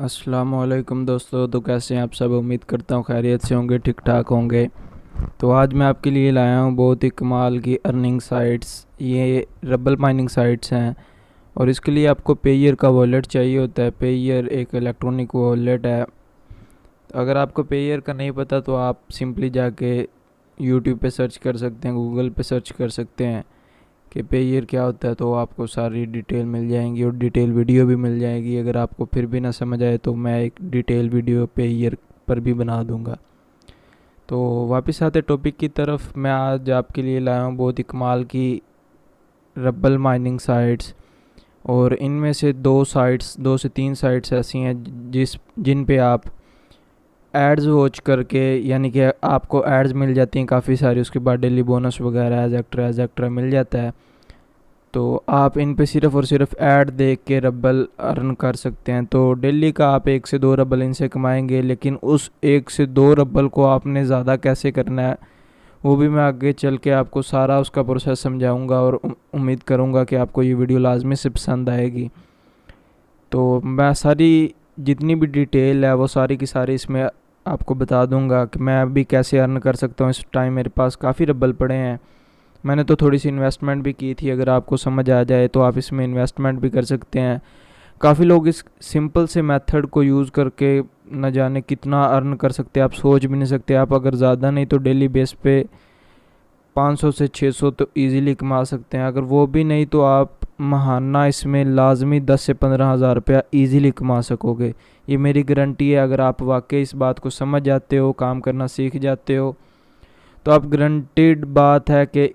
अस्सलामुअलैकुम दोस्तों। तो कैसे हैं आप सब? उम्मीद करता हूँ खैरियत से होंगे, ठीक ठाक होंगे। तो आज मैं आपके लिए लाया हूँ बहुत ही कमाल की अर्निंग साइट्स। ये रबल माइनिंग साइट्स हैं और इसके लिए आपको पेयर का वॉलेट चाहिए होता है। पेयर एक इलेक्ट्रॉनिक वॉलेट है। अगर आपको पेयर का नहीं पता तो आप सिंपली जाके यूट्यूब पे सर्च कर सकते हैं, गूगल पे सर्च कर सकते हैं कि पेयर क्या होता है, तो आपको सारी डिटेल मिल जाएंगी और डिटेल वीडियो भी मिल जाएगी। अगर आपको फिर भी ना समझ आए तो मैं एक डिटेल वीडियो पेयर पर भी बना दूंगा। तो वापस आते टॉपिक की तरफ, मैं आज आपके लिए लाया हूँ बहुत ही कमाल की रबल माइनिंग साइट्स। और इनमें से दो से तीन साइट्स ऐसी हैं जिन पे आप एड्स वॉच करके, यानी कि आपको एड्स मिल जाती हैं काफ़ी सारी, उसके बाद डेली बोनस वगैरह एज एक्ट्रा मिल जाता है। तो आप इन पे सिर्फ़ और सिर्फ ऐड देख के रबल अर्न कर सकते हैं। तो डेली का आप 1 से 2 रबल इनसे कमाएंगे, लेकिन उस 1 से 2 रबल को आपने ज़्यादा कैसे करना है वो भी मैं आगे चल के आपको सारा उसका प्रोसेस समझाऊंगा और उम्मीद करूंगा कि आपको ये वीडियो लाजमी से पसंद आएगी। तो मैं सारी जितनी भी डिटेल है वो सारी की सारी इसमें आपको बता दूंगा कि मैं अभी कैसे अर्न कर सकता हूँ। इस टाइम मेरे पास काफ़ी रबल पड़े हैं। मैंने तो थोड़ी सी इन्वेस्टमेंट भी की थी। अगर आपको समझ आ जाए तो आप इसमें इन्वेस्टमेंट भी कर सकते हैं। काफ़ी लोग इस सिंपल से मेथड को यूज़ करके न जाने कितना अर्न कर सकते हैं, आप सोच भी नहीं सकते। आप अगर ज़्यादा नहीं तो डेली बेस पे 500 से 600 तो इजीली कमा सकते हैं। अगर वो भी नहीं तो आप महाना इसमें लाजमी 10 से 15 हज़ार रुपया ईज़िली कमा सकोगे। ये मेरी गारंटी है। अगर आप वाकई इस बात को समझ जाते हो, काम करना सीख जाते हो, तो आप गारंटीड बात है कि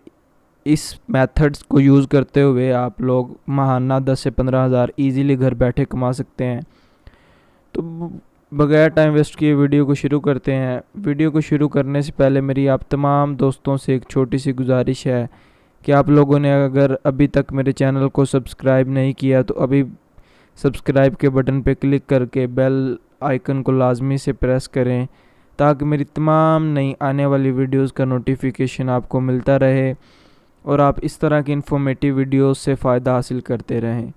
इस मेथड्स को यूज़ करते हुए आप लोग महाना 10 से 15 हज़ार ईज़िली घर बैठे कमा सकते हैं। तो बगैर टाइम वेस्ट किए वीडियो को शुरू करते हैं। वीडियो को शुरू करने से पहले मेरी आप तमाम दोस्तों से एक छोटी सी गुजारिश है कि आप लोगों ने अगर अभी तक मेरे चैनल को सब्सक्राइब नहीं किया तो अभी सब्सक्राइब के बटन पर क्लिक करके बेल आइकन को लाजमी से प्रेस करें, ताकि मेरी तमाम नई आने वाली वीडियोस का नोटिफिकेशन आपको मिलता रहे और आप इस तरह की इन्फॉर्मेटिव वीडियोस से फ़ायदा हासिल करते रहें।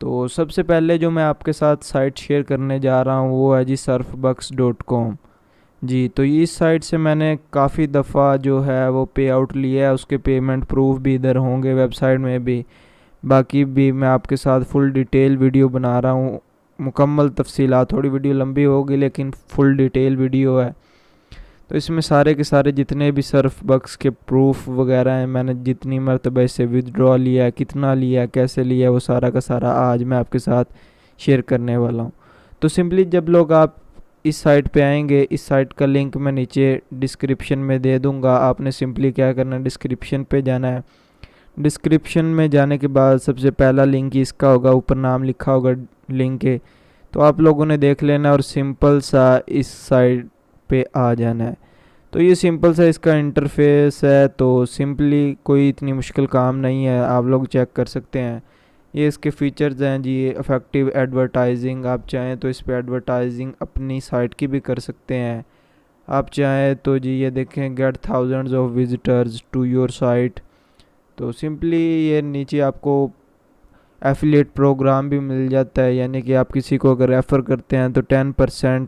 तो सबसे पहले जो मैं आपके साथ साइट शेयर करने जा रहा हूँ वो है जी surfbucks.com। जी, तो इस साइट से मैंने काफ़ी दफ़ा जो है वो पे आउट लिया है। उसके पेमेंट प्रूफ भी इधर होंगे वेबसाइट में भी। बाकी भी मैं आपके साथ फुल डिटेल वीडियो बना रहा हूँ, मुकम्मल तफसीलात। थोड़ी वीडियो लंबी होगी लेकिन फुल डिटेल वीडियो है। तो इसमें सारे के सारे जितने भी सर्फ बक्स के प्रूफ वगैरह हैं, मैंने जितनी मरतबा इससे विदड्रॉ लिया है, कितना लिया है, कैसे लिया है, वो सारा का सारा आज मैं आपके साथ शेयर करने वाला हूँ। तो सिंपली जब लोग आप इस साइट पे आएंगे, इस साइट का लिंक मैं नीचे डिस्क्रिप्शन में दे दूँगा। आपने सिंपली क्या करना है, डिस्क्रिप्शन पे जाना है। डिस्क्रिप्शन में जाने के बाद सबसे पहला लिंक ही इसका होगा, ऊपर नाम लिखा होगा लिंक के, तो आप लोगों ने देख लेना और सिंपल सा इस साइट पे आ जाना है। तो ये सिंपल सा इसका इंटरफेस है। तो सिंपली कोई इतनी मुश्किल काम नहीं है, आप लोग चेक कर सकते हैं। ये इसके फीचर्स हैं जी। इफ़ेक्टिव एडवर्टाइजिंग, आप चाहें तो इस पे एडवर्टाइजिंग अपनी साइट की भी कर सकते हैं। आप चाहें तो जी ये देखें, get thousands of visitors to your site. तो सिंपली ये नीचे आपको एफिलिएट प्रोग्राम भी मिल जाता है, यानी कि आप किसी को अगर रेफ़र करते हैं तो 10%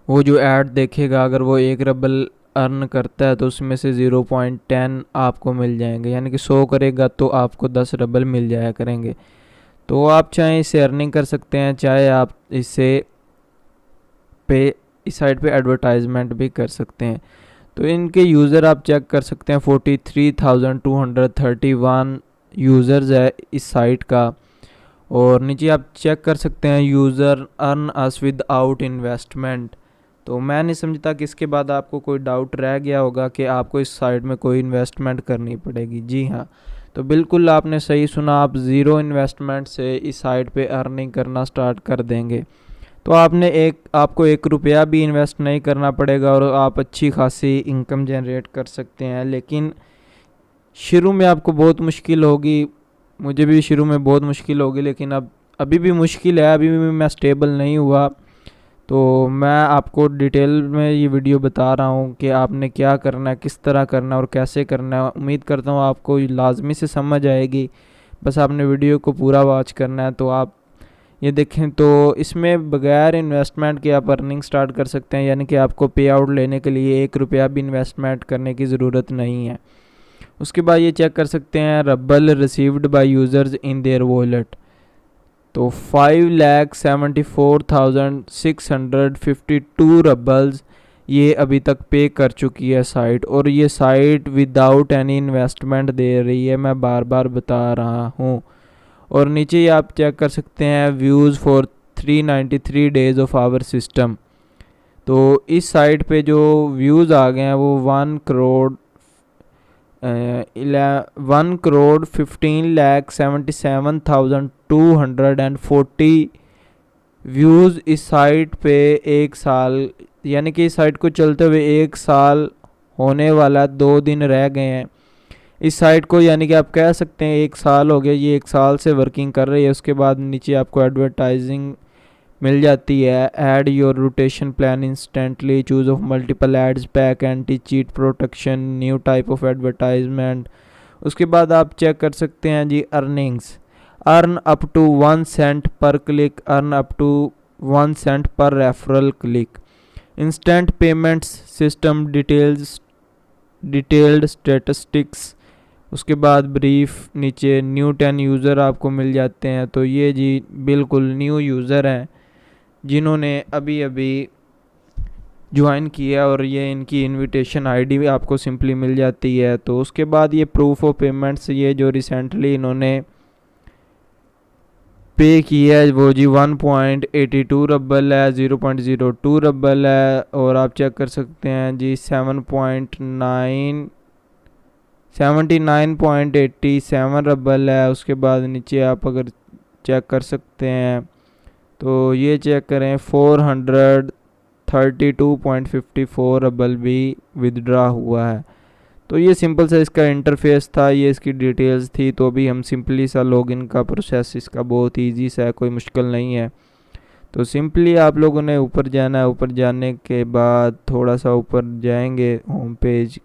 वो जो ऐड देखेगा, अगर वो 1 रबल अर्न करता है तो उसमें से 0.10 आपको मिल जाएंगे, यानी कि 100 करेगा तो आपको 10 रबल मिल जाया करेंगे। तो आप चाहे इसे अर्निंग कर सकते हैं, चाहे आप इसे इस साइट पे एडवर्टाइजमेंट भी कर सकते हैं। तो इनके यूज़र आप चेक कर सकते हैं, 43,231 यूज़र्स है इस साइट का। और नीचे आप चेक कर सकते हैं, user earn us with out investment. तो मैं नहीं समझता कि इसके बाद आपको कोई डाउट रह गया होगा कि आपको इस साइट में कोई इन्वेस्टमेंट करनी पड़ेगी। जी हाँ, तो बिल्कुल आपने सही सुना, आप ज़ीरो इन्वेस्टमेंट से इस साइट पे अर्निंग करना स्टार्ट कर देंगे। तो आपको 1 रुपया भी इन्वेस्ट नहीं करना पड़ेगा और आप अच्छी खासी इनकम जनरेट कर सकते हैं। लेकिन शुरू में आपको बहुत मुश्किल होगी, मुझे भी शुरू में बहुत मुश्किल होगी, लेकिन अभी भी मुश्किल है, अभी भी मैं स्टेबल नहीं हुआ। तो मैं आपको डिटेल में ये वीडियो बता रहा हूँ कि आपने क्या करना है, किस तरह करना है और कैसे करना है। उम्मीद करता हूँ आपको लाजमी से समझ आएगी। बस आपने वीडियो को पूरा वॉच करना है। तो आप ये देखें तो इसमें बगैर इन्वेस्टमेंट के आप अर्निंग स्टार्ट कर सकते हैं, यानी कि आपको पे आउट लेने के लिए 1 रुपया भी इन्वेस्टमेंट करने की ज़रूरत नहीं है। उसके बाद ये चेक कर सकते हैं rouble received by users in their wallet. तो 5,74,652 रबल्स ये अभी तक पे कर चुकी है साइट, और ये साइट विदाउट एनी इन्वेस्टमेंट दे रही है, मैं बार बार बता रहा हूँ। और नीचे ये आप चेक कर सकते हैं views for 393 days of our system. तो इस साइट पे जो व्यूज़ आ गए हैं वो 1,15,77,240 व्यूज़ इस साइट पे एक साल, यानी कि इस साइट को चलते हुए 1 साल होने वाला, 2 दिन रह गए हैं इस साइट को, यानी कि आप कह सकते हैं 1 साल हो गया, ये 1 साल से वर्किंग कर रही है। उसके बाद नीचे आपको एडवर्टाइजिंग मिल जाती है, add your rotation plan instantly, choose of multiple ads pack, anti cheat protection, new type of advertisement. उसके बाद आप चेक कर सकते हैं जी earnings, earn up to 1 cent per click, earn up to 1 cent per referral click, instant payments system detailed statistics. उसके बाद brief, नीचे न्यू 10 यूज़र आपको मिल जाते हैं। तो ये जी बिल्कुल न्यू यूज़र हैं जिन्होंने अभी अभी ज्वाइन किया, और ये इनकी इनविटेशन आईडी भी आपको सिंपली मिल जाती है। तो उसके बाद ये प्रूफ ऑफ पेमेंट्स, ये जो रिसेंटली इन्होंने पे किया है वो जी 1.82 रबल है, 0.02 रबल है, और आप चेक कर सकते हैं जी 79.87 रबल है। उसके बाद नीचे आप अगर चेक कर सकते हैं तो ये चेक करें 432.54 रबल भी विदड्रा हुआ है। तो ये सिंपल सा इसका इंटरफेस था, ये इसकी डिटेल्स थी। तो अभी हम सिंपली सा लॉगिन का प्रोसेस इसका बहुत इजी सा है, कोई मुश्किल नहीं है। तो सिंपली आप लोगों ने ऊपर जाना है, ऊपर जाने के बाद थोड़ा सा ऊपर जाएंगे होम पेज,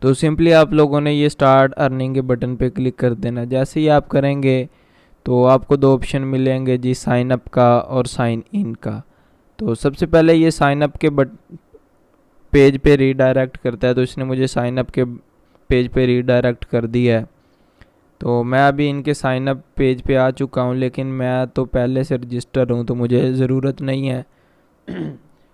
तो सिंपली आप लोगों ने ये स्टार्ट अर्निंग के बटन पे क्लिक कर देना। जैसे ही आप करेंगे तो आपको 2 ऑप्शन मिलेंगे जी, साइन अप का और साइन इन का। तो सबसे पहले ये साइन अप के पेज पे रीडायरेक्ट करता है, तो इसने मुझे साइन अप के पेज पे रीडायरेक्ट कर दिया है। तो मैं अभी इनके साइन अप पेज पे आ चुका हूँ, लेकिन मैं तो पहले से रजिस्टर हूँ तो मुझे ज़रूरत नहीं है।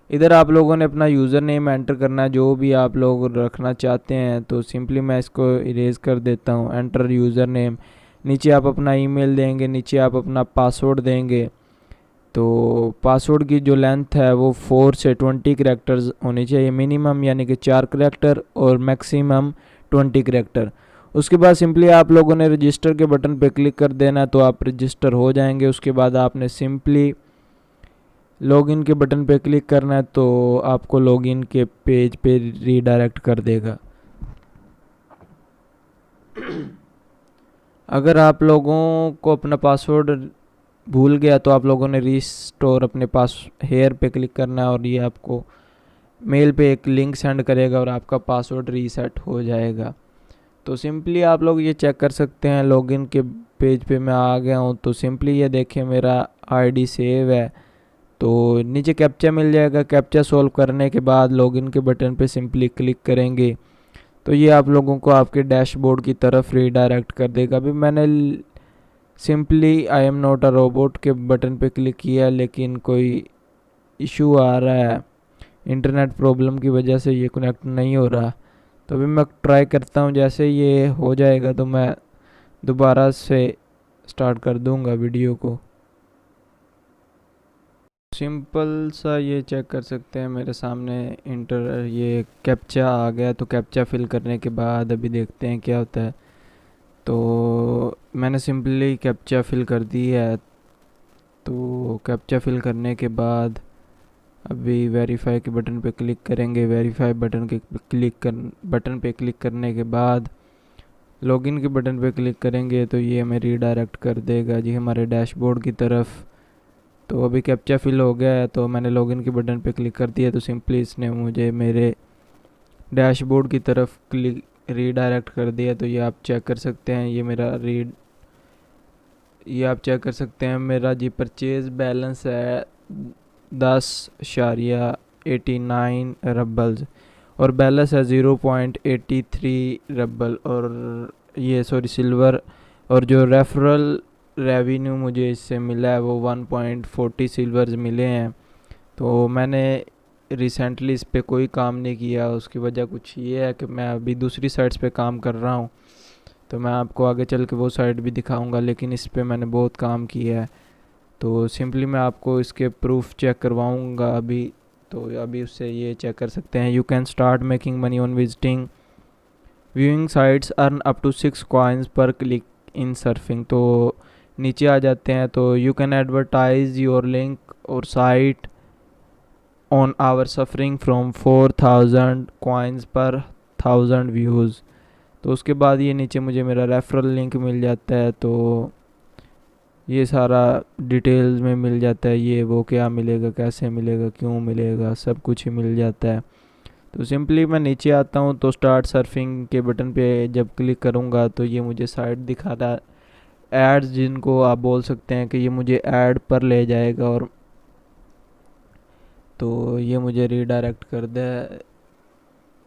इधर आप लोगों ने अपना यूज़र नेम एंटर करना है, जो भी आप लोग रखना चाहते हैं। तो सिंपली मैं इसको इरेज कर देता हूँ, एंटर यूज़र नेम। नीचे आप अपना ईमेल देंगे, नीचे आप अपना पासवर्ड देंगे। तो पासवर्ड की जो लेंथ है वो 4 से 20 करैक्टर्स होनी चाहिए मिनिमम, यानी कि 4 करैक्टर, और मैक्सिमम 20 करैक्टर। उसके बाद सिंपली आप लोगों ने रजिस्टर के बटन पे क्लिक कर देना, तो आप रजिस्टर हो जाएंगे। उसके बाद आपने सिंपली लॉगिन के बटन पे क्लिक करना है, तो आपको लॉगिन के पेज पे रीडायरेक्ट कर देगा। अगर आप लोगों को अपना पासवर्ड भूल गया तो आप लोगों ने रीस्टोर अपने पास हेयर पे क्लिक करना है, और ये आपको मेल पे एक लिंक सेंड करेगा और आपका पासवर्ड रीसेट हो जाएगा। तो सिंपली आप लोग ये चेक कर सकते हैं, लॉगिन के पेज पे मैं आ गया हूँ। तो सिंपली ये देखें मेरा आईडी सेव है, तो नीचे कैप्चा मिल जाएगा। कैप्चा सॉल्व करने के बाद लॉगिन के बटन पे सिंपली क्लिक करेंगे तो ये आप लोगों को आपके डैशबोर्ड की तरफ रीडायरेक्ट कर देगा। अभी मैंने simply I am not a robot के बटन पे क्लिक किया, लेकिन कोई इशू आ रहा है, इंटरनेट प्रॉब्लम की वजह से ये कनेक्ट नहीं हो रहा। तो अभी मैं ट्राई करता हूँ, जैसे ये हो जाएगा तो मैं दोबारा से स्टार्ट कर दूँगा वीडियो को। सिंपल सा ये चेक कर सकते हैं मेरे सामने ये कैप्चा आ गया। तो कैप्चा फिल करने के बाद अभी देखते हैं क्या होता है। तो मैंने सिंपली कैप्चा फिल कर दी है। तो कैप्चा फिल करने के बाद अभी वेरीफाई के बटन पे क्लिक करेंगे। वेरीफाई बटन पे क्लिक करने के बाद लॉगिन के बटन पे क्लिक करेंगे तो ये हमें रीडायरेक्ट कर देगा जी हमारे डैशबोर्ड की तरफ। तो अभी कैप्चा फिल हो गया है, तो मैंने लॉगिन के बटन पे क्लिक कर दिया। तो सिंपली इसने मुझे मेरे डैशबोर्ड की तरफ रीडायरेक्ट कर दिया। तो ये आप चेक कर सकते हैं, ये मेरा ये आप चेक कर सकते हैं। मेरा जी परचेज बैलेंस है 10.89 रबल्स और बैलेंस है 0.83 रबल और ये सॉरी सिल्वर। और जो रेफरल रेवेन्यू मुझे इससे मिला है वो 1.40 सिल्वर्स मिले हैं। तो मैंने रिसेंटली इस पे कोई काम नहीं किया, उसकी वजह कुछ ये है कि मैं अभी दूसरी साइट्स पे काम कर रहा हूँ। तो मैं आपको आगे चल के वो साइट भी दिखाऊंगा, लेकिन इस पे मैंने बहुत काम किया है। तो सिंपली मैं आपको इसके प्रूफ चेक करवाऊंगा अभी। तो अभी उससे ये चेक कर सकते हैं। You can start making money on visiting viewing sites, earn up to 6 coins per click in surfing. तो नीचे आ जाते हैं। तो you can advertise your link or site on our surfing from 4000 coins per 1000 views. तो उसके बाद ये नीचे मुझे मेरा रेफरल लिंक मिल जाता है। तो ये सारा डिटेल्स में मिल जाता है, ये वो क्या मिलेगा, कैसे मिलेगा, क्यों मिलेगा, सब कुछ ही मिल जाता है। तो सिंपली मैं नीचे आता हूँ तो स्टार्ट सर्फिंग के बटन पे जब क्लिक करूँगा तो ये मुझे साइट दिखा रहा है, एड्स जिनको आप बोल सकते हैं कि ये मुझे ऐड पर ले जाएगा। और तो ये मुझे रीडायरेक्ट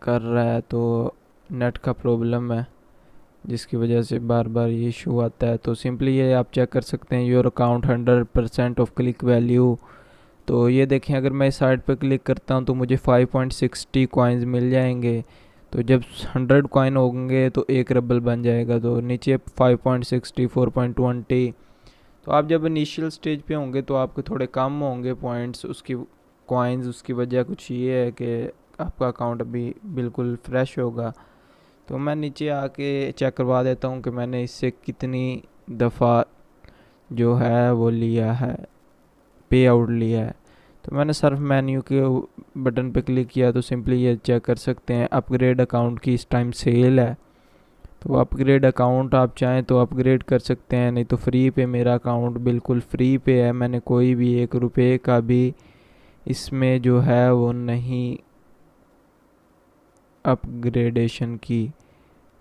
कर रहा है। तो नेट का प्रॉब्लम है जिसकी वजह से बार बार ये इशू आता है। तो सिंपली ये आप चेक कर सकते हैं, your account 100% of click value. तो ये देखें, अगर मैं इस साइट पर क्लिक करता हूँ तो मुझे 5.60 कॉइन्स मिल जाएंगे। तो जब 100 कॉइन होंगे तो 1 रबल बन जाएगा। तो नीचे 5.60, 4.20। तो आप जब इनिशियल स्टेज पे होंगे तो आपके थोड़े कम होंगे पॉइंट्स, उसकी कॉइन्स। उसकी वजह कुछ ये है कि आपका अकाउंट अभी बिल्कुल फ्रेश होगा। तो मैं नीचे आके चेक करवा देता हूँ कि मैंने इससे कितनी दफ़ा जो है वो लिया है, पे आउट लिया है। तो मैंने सर्फ मेन्यू के बटन पे क्लिक किया तो सिंपली ये चेक कर सकते हैं, अपग्रेड अकाउंट की इस टाइम सेल है। तो अपग्रेड अकाउंट आप चाहें तो अपग्रेड कर सकते हैं, नहीं तो फ्री पे मेरा अकाउंट बिल्कुल फ्री पे है। मैंने कोई भी 1 रुपये का भी इसमें जो है वो नहीं अपग्रेडेशन की।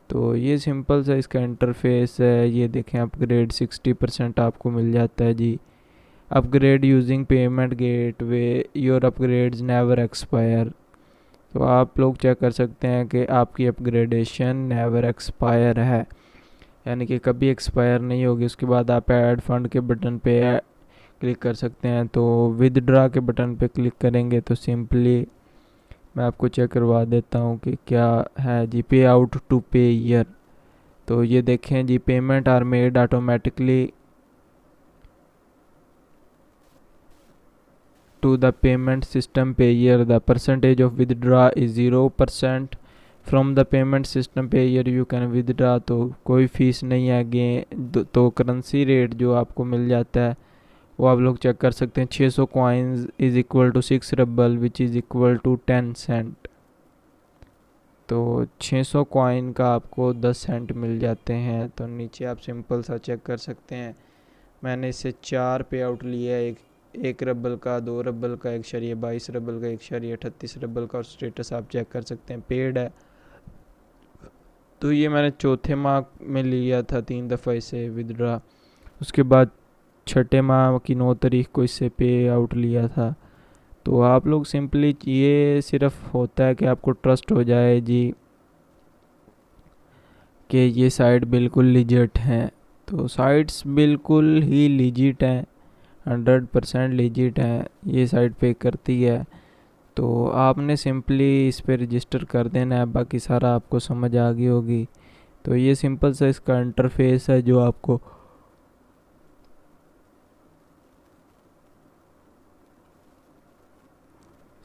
तो ये सिंपल सा इसका इंटरफेस है। ये देखें, अपग्रेड 60% आपको मिल जाता है जी। Upgrade using payment gateway, your upgrades never expire. तो आप लोग चेक कर सकते हैं कि आपकी अपग्रेडेशन नेवर एक्सपायर है, यानी कि कभी एक्सपायर नहीं होगी। उसके बाद आप ऐड फंड के बटन पे क्लिक कर सकते हैं। तो विदड्रा के बटन पे क्लिक करेंगे तो सिंपली मैं आपको चेक करवा देता हूँ कि क्या है जी। पे आउट टू पे ईयर। तो ये देखें जी, payment are made automatically to the payment system payer. The percentage of withdraw is 0% from the payment system payer. You can withdraw। तो कोई फीस नहीं है आगे। तो करेंसी रेट जो आपको मिल जाता है वो आप लोग चेक कर सकते हैं। 600 coins is equal to 6 rouble which is equal to 10 cent. तो 600 कॉइन का आपको 10 सेंट मिल जाते हैं। तो नीचे आप सिंपल सा चेक कर सकते हैं, मैंने इससे 4 पे आउट लिया है। 1 रबल का, 2 रबल का, 1.22 रबल का, 1.38 रबल का। और स्टेटस आप चेक कर सकते हैं, पेड है। तो ये मैंने चौथे माह में लिया था 3 दफ़ा इसे विदड्रा। उसके बाद छठे माह की 9 तारीख को इससे पे आउट लिया था। तो आप लोग सिंपली, ये सिर्फ होता है कि आपको ट्रस्ट हो जाए जी कि ये साइट बिल्कुल लिजिट हैं। तो साइट्स बिल्कुल ही लिजिट हैं, 100% लिजिट है, ये साइट पे करती है। तो आपने सिंपली इस पे रजिस्टर कर देना है, बाकी सारा आपको समझ आ गई होगी। तो ये सिंपल सा इसका इंटरफेस है जो आपको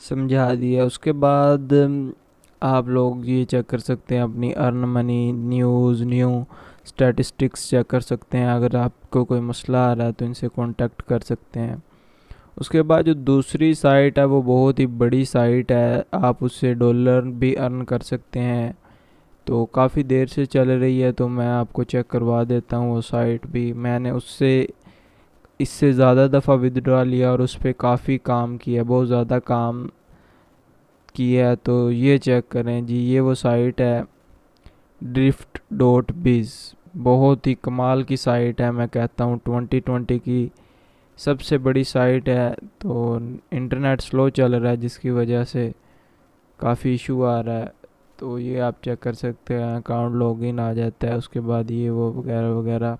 समझा दिया। उसके बाद आप लोग ये चेक कर सकते हैं अपनी earn money, new statistics check कर सकते हैं। अगर आपको कोई मसला आ रहा है तो इनसे कांटेक्ट कर सकते हैं। उसके बाद जो दूसरी साइट है वो बहुत ही बड़ी साइट है, आप उससे डॉलर भी अर्न कर सकते हैं। तो काफ़ी देर से चल रही है, तो मैं आपको चेक करवा देता हूँ वो साइट भी। मैंने उससे इससे ज़्यादा दफ़ा विदड्रॉ लिया और उस पर काफ़ी काम किया, बहुत ज़्यादा काम किया है। तो ये चेक करें जी, ये वो साइट है ड्रिफ्ट डॉट बिज़। बहुत ही कमाल की साइट है, मैं कहता हूँ 2020 की सबसे बड़ी साइट है। तो इंटरनेट स्लो चल रहा है जिसकी वजह से काफ़ी इशू आ रहा है। तो ये आप चेक कर सकते हैं, अकाउंट लॉगिन आ जाता है, उसके बाद ये वो वगैरह वगैरह।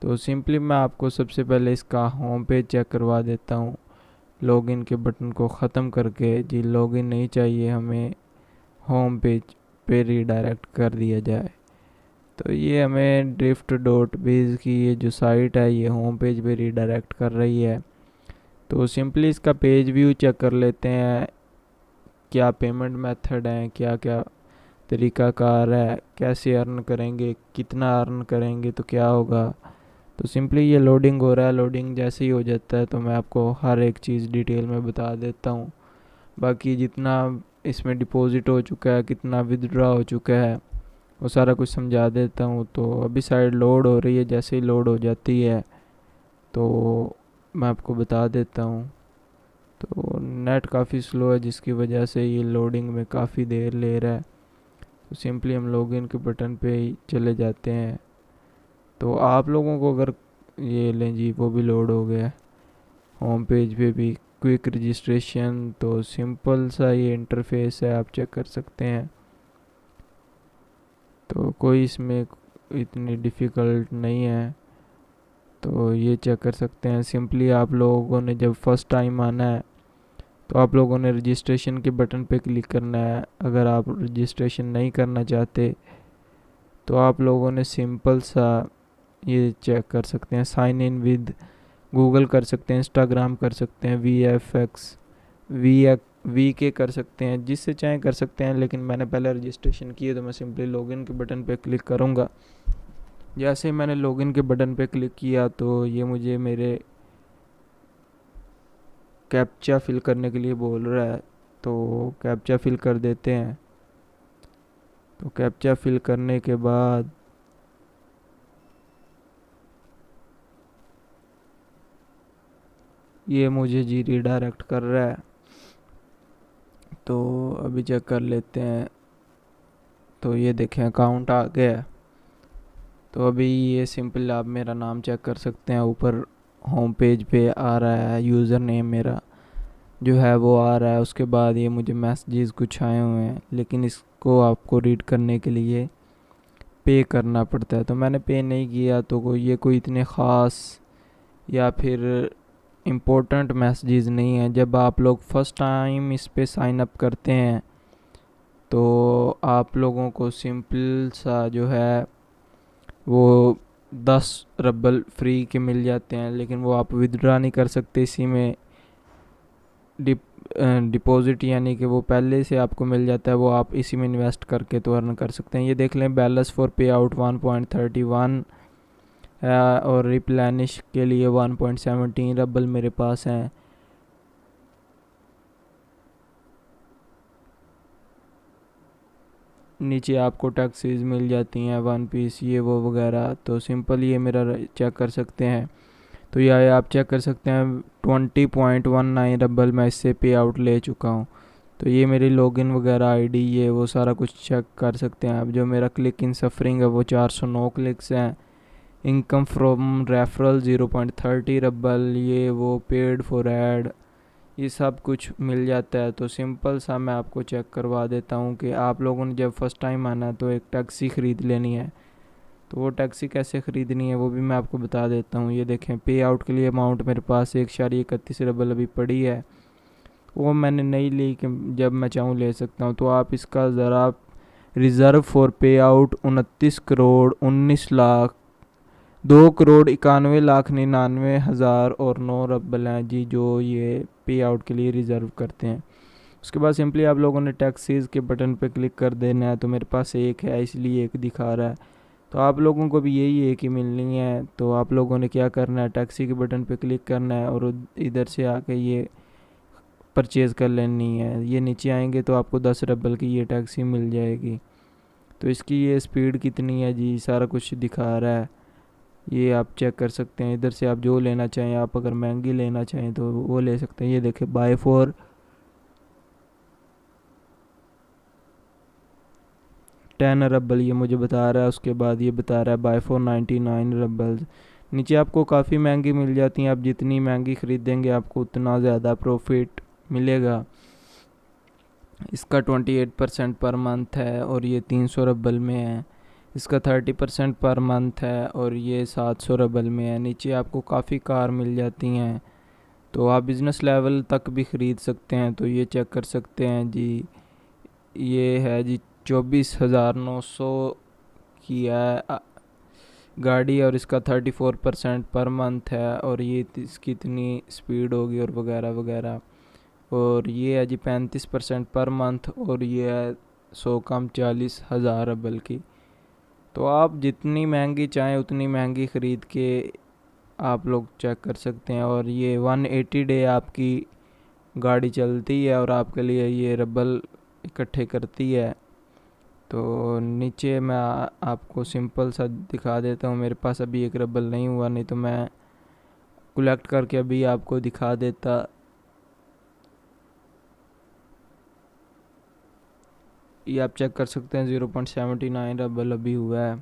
तो सिंपली मैं आपको सबसे पहले इसका होम पेज चेक करवा देता हूँ, लॉगिन के बटन को ख़त्म करके। जी लॉगिन नहीं चाहिए हमें, होम पेज पे रीडायरेक्ट कर दिया जाए। तो ये हमें ड्रिफ्ट डॉट बीज की ये जो साइट है ये होम पेज पे रीडायरेक्ट कर रही है। तो सिंपली इसका पेज व्यू चेक कर लेते हैं, क्या पेमेंट मेथड है, क्या क्या तरीक़ाकार है, कैसे अर्न करेंगे, कितना अर्न करेंगे तो क्या होगा। तो सिंपली ये लोडिंग हो रहा है, लोडिंग जैसे ही हो जाता है तो मैं आपको हर एक चीज़ डिटेल में बता देता हूँ। बाकी जितना इसमें डिपॉजिट हो चुका है, कितना विदड्रॉ हो चुका है, वो सारा कुछ समझा देता हूँ। तो अभी साइड लोड हो रही है, जैसे ही लोड हो जाती है तो मैं आपको बता देता हूँ। तो नेट काफ़ी स्लो है जिसकी वजह से ये लोडिंग में काफ़ी देर ले रहा है। तो सिंपली हम लॉगिन के बटन पे ही चले जाते हैं। तो आप लोगों को अगर ये लें जी, वो भी लोड हो गया होम पेज पे भी, क्विक रजिस्ट्रेशन। तो सिंपल सा ये इंटरफेस है, आप चेक कर सकते हैं। तो कोई इसमें इतनी डिफ़िकल्ट नहीं है, तो ये चेक कर सकते हैं। सिंपली आप लोगों ने जब फर्स्ट टाइम आना है तो आप लोगों ने रजिस्ट्रेशन के बटन पे क्लिक करना है। अगर आप रजिस्ट्रेशन नहीं करना चाहते तो आप लोगों ने सिंपल सा ये चेक कर सकते हैं, साइन इन विद गूगल कर सकते हैं, इंस्टाग्राम कर सकते हैं, VFX वी के कर सकते हैं, जिससे चाहें कर सकते हैं। लेकिन मैंने पहले रजिस्ट्रेशन की है तो मैं सिंपली लॉगिन के बटन पे क्लिक करूँगा। जैसे ही मैंने लॉगिन के बटन पे क्लिक किया तो ये मुझे मेरे कैप्चा फिल करने के लिए बोल रहा है। तो कैप्चा फिल कर देते हैं। तो कैप्चा फिल करने के बाद ये मुझे जी रीडायरेक्ट कर रहा है। तो अभी चेक कर लेते हैं। तो ये देखें अकाउंट आ गया। तो अभी ये सिंपल आप मेरा नाम चेक कर सकते हैं, ऊपर होम पेज पे आ रहा है, यूज़र नेम मेरा जो है वो आ रहा है। उसके बाद ये मुझे मैसेजेस कुछ आए हुए हैं, लेकिन इसको आपको रीड करने के लिए पे करना पड़ता है। तो मैंने पे नहीं किया। तो ये कोई इतने ख़ास या फिर इम्पोर्टेंट मैसेजेस नहीं है। जब आप लोग फर्स्ट टाइम इस पे साइन अप करते हैं तो आप लोगों को सिंपल सा जो है वो 10 रबल फ्री के मिल जाते हैं, लेकिन वो आप विदड्रा नहीं कर सकते इसी में। डिपॉजिट यानी कि वो पहले से आपको मिल जाता है, वो आप इसी में इन्वेस्ट करके तो अर्न कर सकते हैं। ये देख लें, बैलेंस फॉर पे आउट 1.31 है और रिप्लेनिश के लिए 1.17 रबल मेरे पास हैं। नीचे आपको टैक्सीज मिल जाती हैं, वन पीस ये वो वगैरह। तो सिंपल ये मेरा चेक कर सकते हैं। तो ये आप चेक कर सकते हैं 20.19 रबल मैं इससे पे आउट ले चुका हूँ। तो ये मेरी लॉगिन वगैरह आईडी ये वो सारा कुछ चेक कर सकते हैं। अब जो मेरा क्लिक इन सफरिंग है वो 409 क्लिक्स हैं। इनकम फ्रॉम रेफरल 0.30 रबल, ये वो पेड फॉर ऐड, ये सब कुछ मिल जाता है। तो सिंपल सा मैं आपको चेक करवा देता हूँ कि आप लोगों ने जब फर्स्ट टाइम आना है तो एक टैक्सी ख़रीद लेनी है। तो वो टैक्सी कैसे ख़रीदनी है वो भी मैं आपको बता देता हूँ। ये देखें, पे आउट के लिए अमाउंट मेरे पास 1.31 रबल अभी पड़ी है, वो मैंने नहीं ली कि जब मैं चाहूँ ले सकता हूँ। तो आप इसका ज़रा रिज़र्व फॉर पे आउट 29 करोड़ 19 लाख 2 करोड़ 91 लाख 99 हज़ार और 9 रबल हैं जी, जो ये पे आउट के लिए रिज़र्व करते हैं। उसके बाद सिंपली आप लोगों ने टैक्सीज़ के बटन पे क्लिक कर देना है। तो मेरे पास एक है इसलिए एक दिखा रहा है। तो आप लोगों को भी यही एक ही मिलनी है। तो आप लोगों ने क्या करना है, टैक्सी के बटन पे क्लिक करना है और इधर से आके ये परचेज़ कर लेनी है। ये नीचे आएंगे तो आपको 10 रबल की ये टैक्सी मिल जाएगी। तो इसकी ये स्पीड कितनी है जी, सारा कुछ दिखा रहा है, ये आप चेक कर सकते हैं। इधर से आप जो लेना चाहें, आप अगर महंगी लेना चाहें तो वो ले सकते हैं। ये देखें, बाय फॉर 10 रबल ये मुझे बता रहा है। उसके बाद ये बता रहा है बाय फॉर 99 रबल्स। नीचे आपको काफ़ी महंगी मिल जाती हैं। आप जितनी महंगी ख़रीदेंगे आपको उतना ज़्यादा प्रॉफिट मिलेगा। इसका 28% पर मंथ है और ये 300 रबल में है। इसका 30% पर मंथ है और ये 700 रबल में है। नीचे आपको काफ़ी कार मिल जाती हैं, तो आप बिज़नेस लेवल तक भी ख़रीद सकते हैं। तो ये चेक कर सकते हैं जी, ये है जी 24,900 की है गाड़ी और इसका 34% पर मंथ है और ये इसकी इतनी स्पीड होगी और वगैरह वगैरह। और ये है जी 35% पर मंथ और ये है 100 कम 40,000 रबल की। तो आप जितनी महंगी चाहें उतनी महंगी ख़रीद के आप लोग चेक कर सकते हैं। और ये 180 डे आपकी गाड़ी चलती है और आपके लिए ये रबल इकट्ठे करती है। तो नीचे मैं आपको सिंपल सा दिखा देता हूँ। मेरे पास अभी एक रबल नहीं हुआ, नहीं तो मैं कलेक्ट करके अभी आपको दिखा देता। ये आप चेक कर सकते हैं 0.79 रबल अभी हुआ है।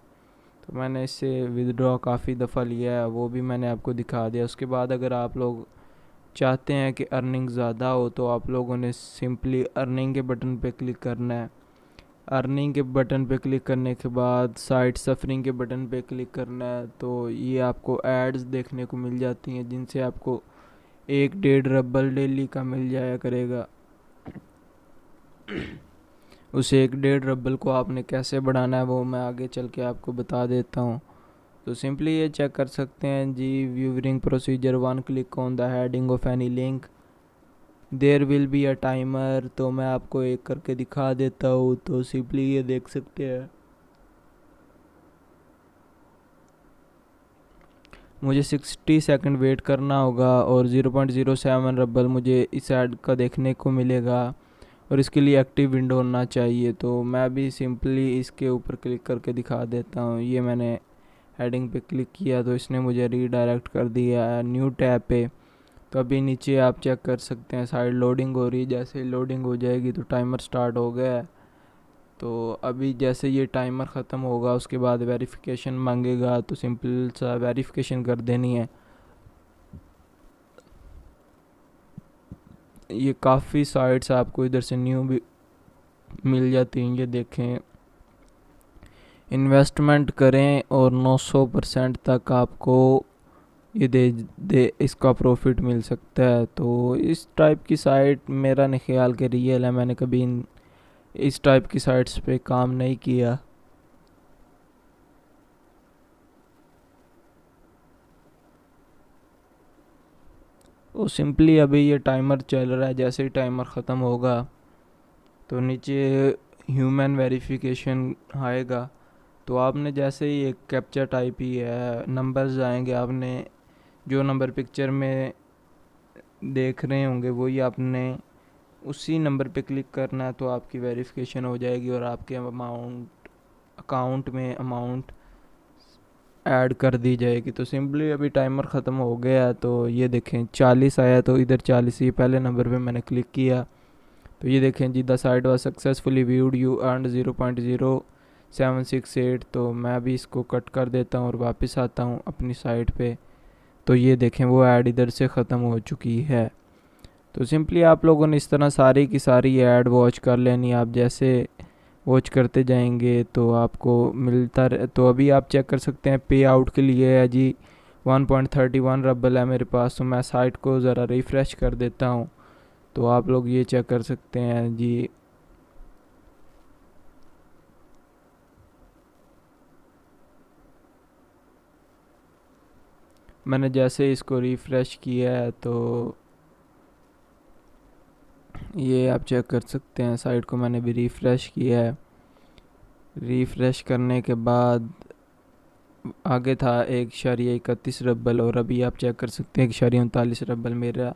तो मैंने इससे विदड्रॉ काफ़ी दफ़ा लिया है, वो भी मैंने आपको दिखा दिया। उसके बाद अगर आप लोग चाहते हैं कि अर्निंग ज़्यादा हो तो आप लोगों ने सिंपली अर्निंग के बटन पे क्लिक करना है। अर्निंग के बटन पे क्लिक करने के बाद साइट सफरिंग के बटन पे क्लिक करना है। तो ये आपको एड्स देखने को मिल जाती हैं जिनसे आपको 1-1.5 रबल डेली का मिल जाया करेगा। उस 1-1.5 रबल को आपने कैसे बढ़ाना है वो मैं आगे चल के आपको बता देता हूँ। तो सिंपली ये चेक कर सकते हैं जी, viewing procedure 1 click on the heading of any link there will be a timer. तो मैं आपको एक करके दिखा देता हूँ। तो सिंपली ये देख सकते हैं, मुझे 60 सेकंड वेट करना होगा और 0.07 रबल मुझे इस ऐड का देखने को मिलेगा और इसके लिए एक्टिव विंडो होना चाहिए। तो मैं भी सिंपली इसके ऊपर क्लिक करके दिखा देता हूँ। ये मैंने हेडिंग पे क्लिक किया तो इसने मुझे रीडायरेक्ट कर दिया है न्यू टैब पे। तो अभी नीचे आप चेक कर सकते हैं साइड लोडिंग हो रही है। जैसे लोडिंग हो जाएगी तो टाइमर स्टार्ट हो गया है। तो अभी जैसे ये टाइमर ख़त्म होगा उसके बाद वेरिफिकेशन मांगेगा, तो सिंपल सा वेरिफिकेशन कर देनी है। ये काफ़ी साइट्स आपको इधर से न्यू भी मिल जाती हैं। ये देखें, इन्वेस्टमेंट करें और 900% तक आपको ये दे इसका प्रॉफिट मिल सकता है। तो इस टाइप की साइट मेरा नहीं ख्याल कि रियल है। मैंने कभी इस टाइप की साइट्स पे काम नहीं किया। तो सिंपली अभी ये टाइमर चल रहा है। जैसे ही टाइमर ख़त्म होगा तो नीचे ह्यूमन वेरिफिकेशन आएगा। तो आपने जैसे ही एक कैप्चा टाइप ही है, नंबर्स आएंगे, आपने जो नंबर पिक्चर में देख रहे होंगे वही आपने उसी नंबर पे क्लिक करना है। तो आपकी वेरिफिकेशन हो जाएगी और आपके अकाउंट में अमाउंट ऐड कर दी जाएगी। तो सिंपली अभी टाइमर ख़त्म हो गया। तो ये देखें 40 आया, तो इधर 40 ही पहले नंबर पे मैंने क्लिक किया। तो ये देखें जी, the site was successfully viewed, you earned 0.0768। तो मैं अभी इसको कट कर देता हूँ और वापस आता हूँ अपनी साइट पे। तो ये देखें वो ऐड इधर से ख़त्म हो चुकी है। तो सिंपली आप लोगों ने इस तरह सारी की सारी ऐड वॉच कर लेनी। आप जैसे वॉच करते जाएंगे तो आपको मिलता तो अभी आप चेक कर सकते हैं पे आउट के लिए है जी 1.31 रबल है मेरे पास। तो मैं साइट को ज़रा रिफ़्रेश कर देता हूँ। तो आप लोग ये चेक कर सकते हैं जी, मैंने जैसे इसको रिफ़्रेश किया है तो ये आप चेक कर सकते हैं साइट को मैंने भी रिफ़्रेश किया है। रिफ़्रेश करने के बाद आगे था 1.31 रबल और अभी आप चेक कर सकते हैं 1.39 रबल मेरा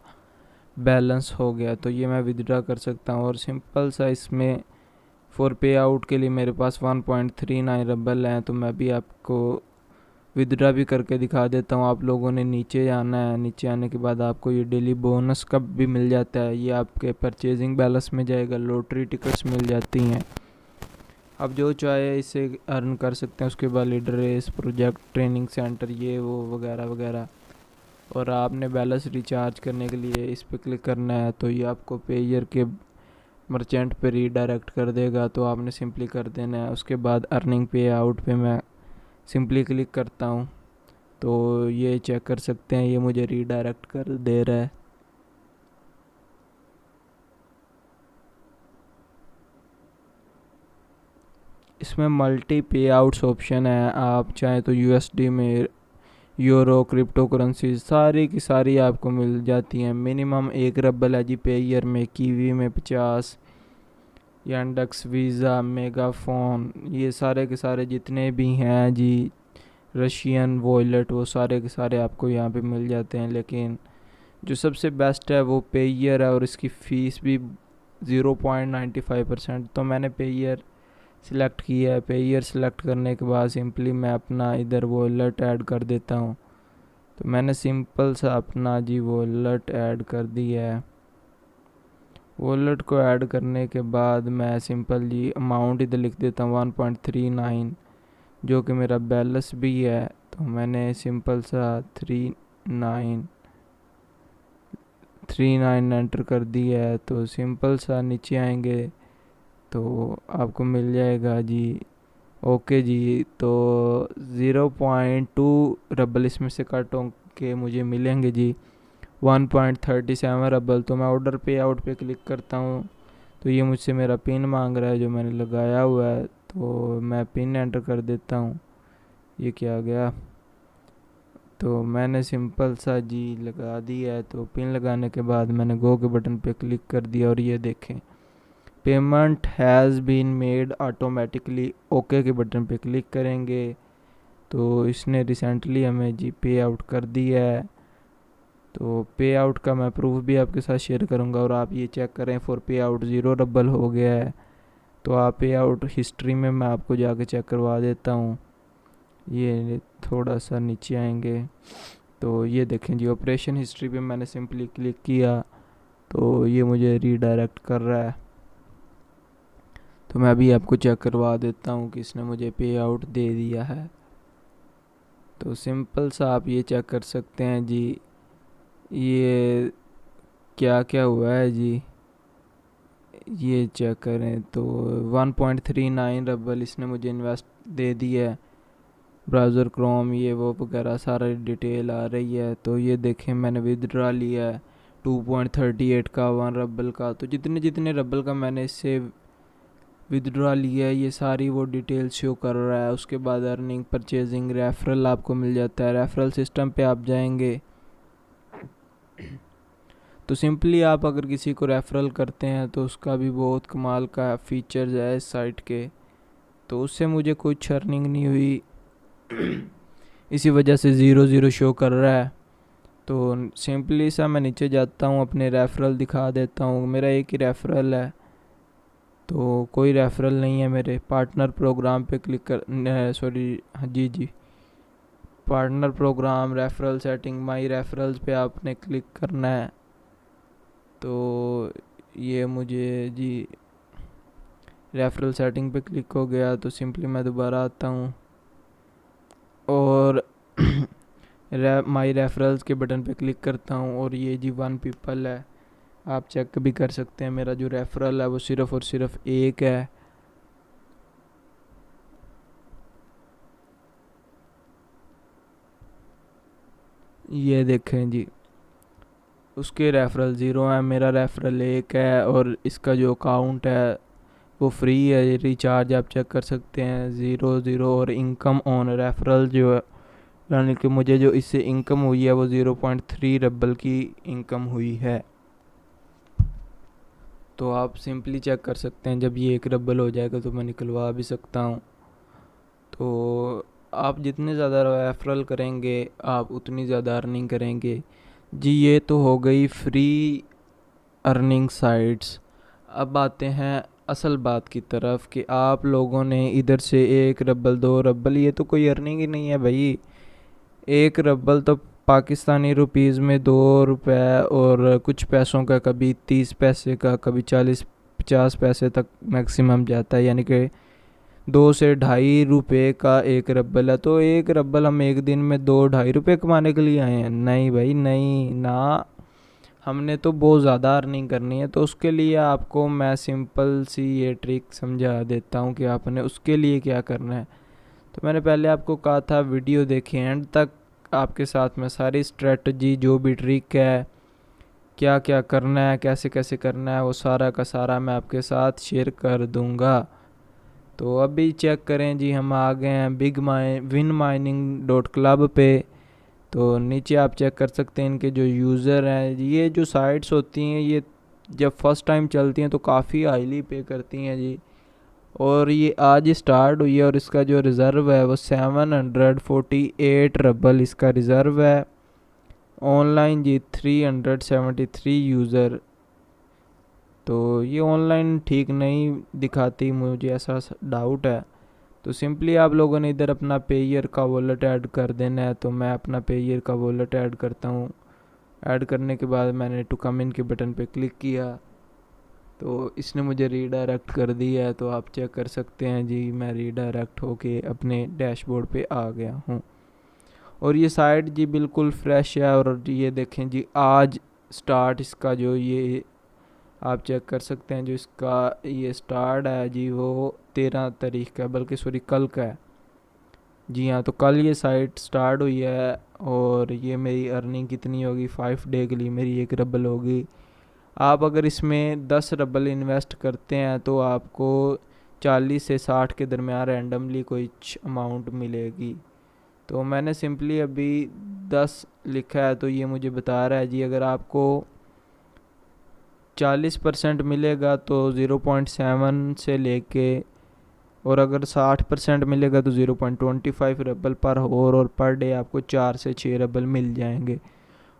बैलेंस हो गया। तो ये मैं विदड्रॉ कर सकता हूँ और सिंपल सा इसमें फॉर पे आउट के लिए मेरे पास 1.39 रबल हैं। तो मैं भी आपको विदड्रॉ भी करके दिखा देता हूँ। आप लोगों ने नीचे आना है, नीचे आने के बाद आपको ये डेली बोनस कब भी मिल जाता है। ये आपके परचेजिंग बैलेंस में जाएगा, लॉटरी टिकट्स मिल जाती हैं। आप जो चाहे इससे अर्न कर सकते हैं। उसके बाद leader race, project, training centre, ये वो वगैरह वगैरह। और आपने बैलेंस रिचार्ज करने के लिए इस पर क्लिक करना है, तो ये आपको पेयर के मर्चेंट पे रीडायरेक्ट कर देगा। तो आपने सिंपली कर देना है। उसके बाद अर्निंग पे आउट पे मैं सिंपली क्लिक करता हूँ, तो ये चेक कर सकते हैं, ये मुझे रीडायरेक्ट कर दे रहा है। इसमें मल्टी पे आउट्स ऑप्शन है। आप चाहें तो यूएसडी में, यूरो, क्रिप्टो करेंसी सारी की सारी आपको मिल जाती हैं। मिनिमम 1 रबल है जी पेयर में, कीवी में 50, यांडेक्स, वीज़ा, मेगाफोन, ये सारे के सारे जितने भी हैं जी, रशियन वॉलेट, वो सारे के सारे आपको यहाँ पे मिल जाते हैं। लेकिन जो सबसे बेस्ट है वो पेयर है, और इसकी फ़ीस भी 0.95%। तो मैंने पेयर सिलेक्ट किया है। पेयर सिलेक्ट करने के बाद सिंपली मैं अपना इधर वॉलेट ऐड कर देता हूँ। तो मैंने सिंपल सा अपना जी वॉलेट ऐड कर दिया है। वॉलेट को ऐड करने के बाद मैं सिंपल जी अमाउंट इधर लिख देता हूँ 1.39, जो कि मेरा बैलेंस भी है। तो मैंने सिंपल सा 3939 एंटर कर दिया है। तो सिंपल सा नीचे आएंगे तो आपको मिल जाएगा जी, ओके जी। तो 0.2 रबल इसमें से काटों के मुझे मिलेंगे जी 1.37 रबल। तो मैं ऑर्डर पे आउट पे क्लिक करता हूँ, तो ये मुझसे मेरा पिन मांग रहा है जो मैंने लगाया हुआ है। तो मैं पिन एंटर कर देता हूँ। ये क्या गया, तो मैंने सिंपल सा जी लगा दिया है। तो पिन लगाने के बाद मैंने गो के बटन पे क्लिक कर दिया, और ये देखें payment has been made automatically. Okay के बटन पे क्लिक करेंगे तो इसने रिसेंटली हमें जी पे आउट कर दिया है। तो पे आउट का मैं प्रूफ भी आपके साथ शेयर करूंगा, और आप ये चेक करें फॉर पे आउट 0 रबल हो गया है। तो आप पे आउट हिस्ट्री में मैं आपको जाके चेक करवा देता हूँ। ये थोड़ा सा नीचे आएंगे तो ये देखें जी ऑपरेशन हिस्ट्री पे मैंने सिंपली क्लिक किया, तो ये मुझे रीडायरेक्ट कर रहा है। तो मैं अभी आपको चेक करवा देता हूँ कि इसने मुझे पे आउट दे दिया है। तो सिंपल सा आप ये चेक कर सकते हैं जी, ये क्या क्या हुआ है जी, ये चेक करें तो 1.39 रबल इसने मुझे इन्वेस्ट दे दिया है। ब्राउज़र, क्रोम, ये वो वगैरह सारा डिटेल आ रही है। तो ये देखें मैंने विदड्रा लिया है 2.38 का, 1 रबल का। तो जितने जितने रबल का मैंने इससे विदड्रा लिया है ये सारी वो डिटेल शो कर रहा है। उसके बाद अर्निंग, परचेजिंग, रेफरल आपको मिल जाता है। रेफरल सिस्टम पे आप जाएंगे तो सिंपली आप अगर किसी को रेफरल करते हैं तो उसका भी बहुत कमाल का फीचर्स है इस साइट के। तो उससे मुझे कुछ अर्निंग नहीं हुई, इसी वजह से 0 शो कर रहा है। तो सिंपली सा मैं नीचे जाता हूँ, अपने रेफरल दिखा देता हूँ। मेरा एक ही रेफरल है, तो कोई रेफरल नहीं है मेरे। पार्टनर प्रोग्राम पे क्लिक कर, सॉरी, हाँ जी जी, पार्टनर प्रोग्राम, रेफरल सेटिंग, माई रेफरल्स पे आपने क्लिक करना है। तो ये मुझे जी रेफरल सेटिंग पे क्लिक हो गया। तो सिंपली मैं दोबारा आता हूँ और माई रेफरल्स के बटन पे क्लिक करता हूँ, और ये जी 1 पीपल है। आप चेक भी कर सकते हैं मेरा जो रेफरल है वो सिर्फ़ और सिर्फ एक है। ये देखें जी, उसके रेफरल 0 है, मेरा रेफरल 1 है, और इसका जो अकाउंट है वो फ्री है। रिचार्ज आप चेक कर सकते हैं 0 और इनकम ऑन रेफरल जो है, यानी कि मुझे जो इससे इनकम हुई है वो 0.3 रबल की इनकम हुई है। तो आप सिंपली चेक कर सकते हैं, जब ये 1 रबल हो जाएगा तो मैं निकलवा भी सकता हूँ। तो आप जितने ज़्यादा रेफरल करेंगे आप उतनी ज़्यादा अर्निंग करेंगे जी। ये तो हो गई फ्री अर्निंग साइट्स। अब आते हैं असल बात की तरफ कि आप लोगों ने इधर से 1 रबल, 2 रबल, ये तो कोई अर्निंग ही नहीं है भाई। 1 रबल तो पाकिस्तानी रुपीज़ में 2 रुपये और कुछ पैसों का, कभी 30 पैसे का, कभी 40-50 पैसे तक मैक्सिमम जाता है। यानी कि 2 से 2.5 रुपये का एक रब्बल है, तो एक रब्बल हम एक दिन में 2-2.5 रुपये कमाने के लिए आए हैं? नहीं भाई नहीं ना, हमने तो बहुत ज़्यादा अर्निंग करनी है। तो उसके लिए आपको मैं सिंपल सी ये ट्रिक समझा देता हूँ कि आपने उसके लिए क्या करना है। तो मैंने पहले आपको कहा था वीडियो देखें एंड तक, आपके साथ में सारी स्ट्रेटजी जो भी ट्रिक है, क्या क्या करना है, कैसे कैसे करना है, वो सारा का सारा मैं आपके साथ शेयर कर दूंगा। तो अभी चेक करें जी, हम आ गए हैं winmining.club पे। तो नीचे आप चेक कर सकते हैं इनके जो यूज़र हैं। ये जो साइट्स होती हैं ये जब फर्स्ट टाइम चलती हैं तो काफ़ी हाईली पे करती हैं जी। और ये आज स्टार्ट हुई है और इसका जो रिज़र्व है वो 748 रबल इसका रिज़र्व है। ऑनलाइन जी 373 यूज़र। तो ये ऑनलाइन ठीक नहीं दिखाती, मुझे ऐसा डाउट है। तो सिंपली आप लोगों ने इधर अपना पेयर का वॉलेट ऐड कर देना है। तो मैं अपना पेयर का वॉलेट ऐड करता हूँ। ऐड करने के बाद मैंने टू कम इन के बटन पे क्लिक किया तो इसने मुझे रीडायरेक्ट कर दिया है। तो आप चेक कर सकते हैं जी, मैं रीडायरेक्ट होके अपने डैशबोर्ड पे आ गया हूँ। और ये साइट जी बिल्कुल फ्रेश है। और ये देखें जी, आज स्टार्ट इसका जो ये आप चेक कर सकते हैं, जो इसका ये स्टार्ट है जी वो 13 तारीख का, बल्कि सॉरी कल का है जी। हाँ, तो कल ये साइट स्टार्ट हुई है। और ये मेरी अर्निंग कितनी होगी 5 डे के लिए, मेरी 1 रबल होगी। आप अगर इसमें 10 रबल इन्वेस्ट करते हैं तो आपको 40 से 60 के दरमियान रैंडमली कोई अमाउंट मिलेगी। तो मैंने सिंपली अभी 10 लिखा है तो ये मुझे बता रहा है जी, अगर आपको 40% मिलेगा तो 0.7 से लेके, और अगर 60% मिलेगा तो 0.25 रबल पर आवर, और पर डे आपको 4 से 6 रबल मिल जाएंगे।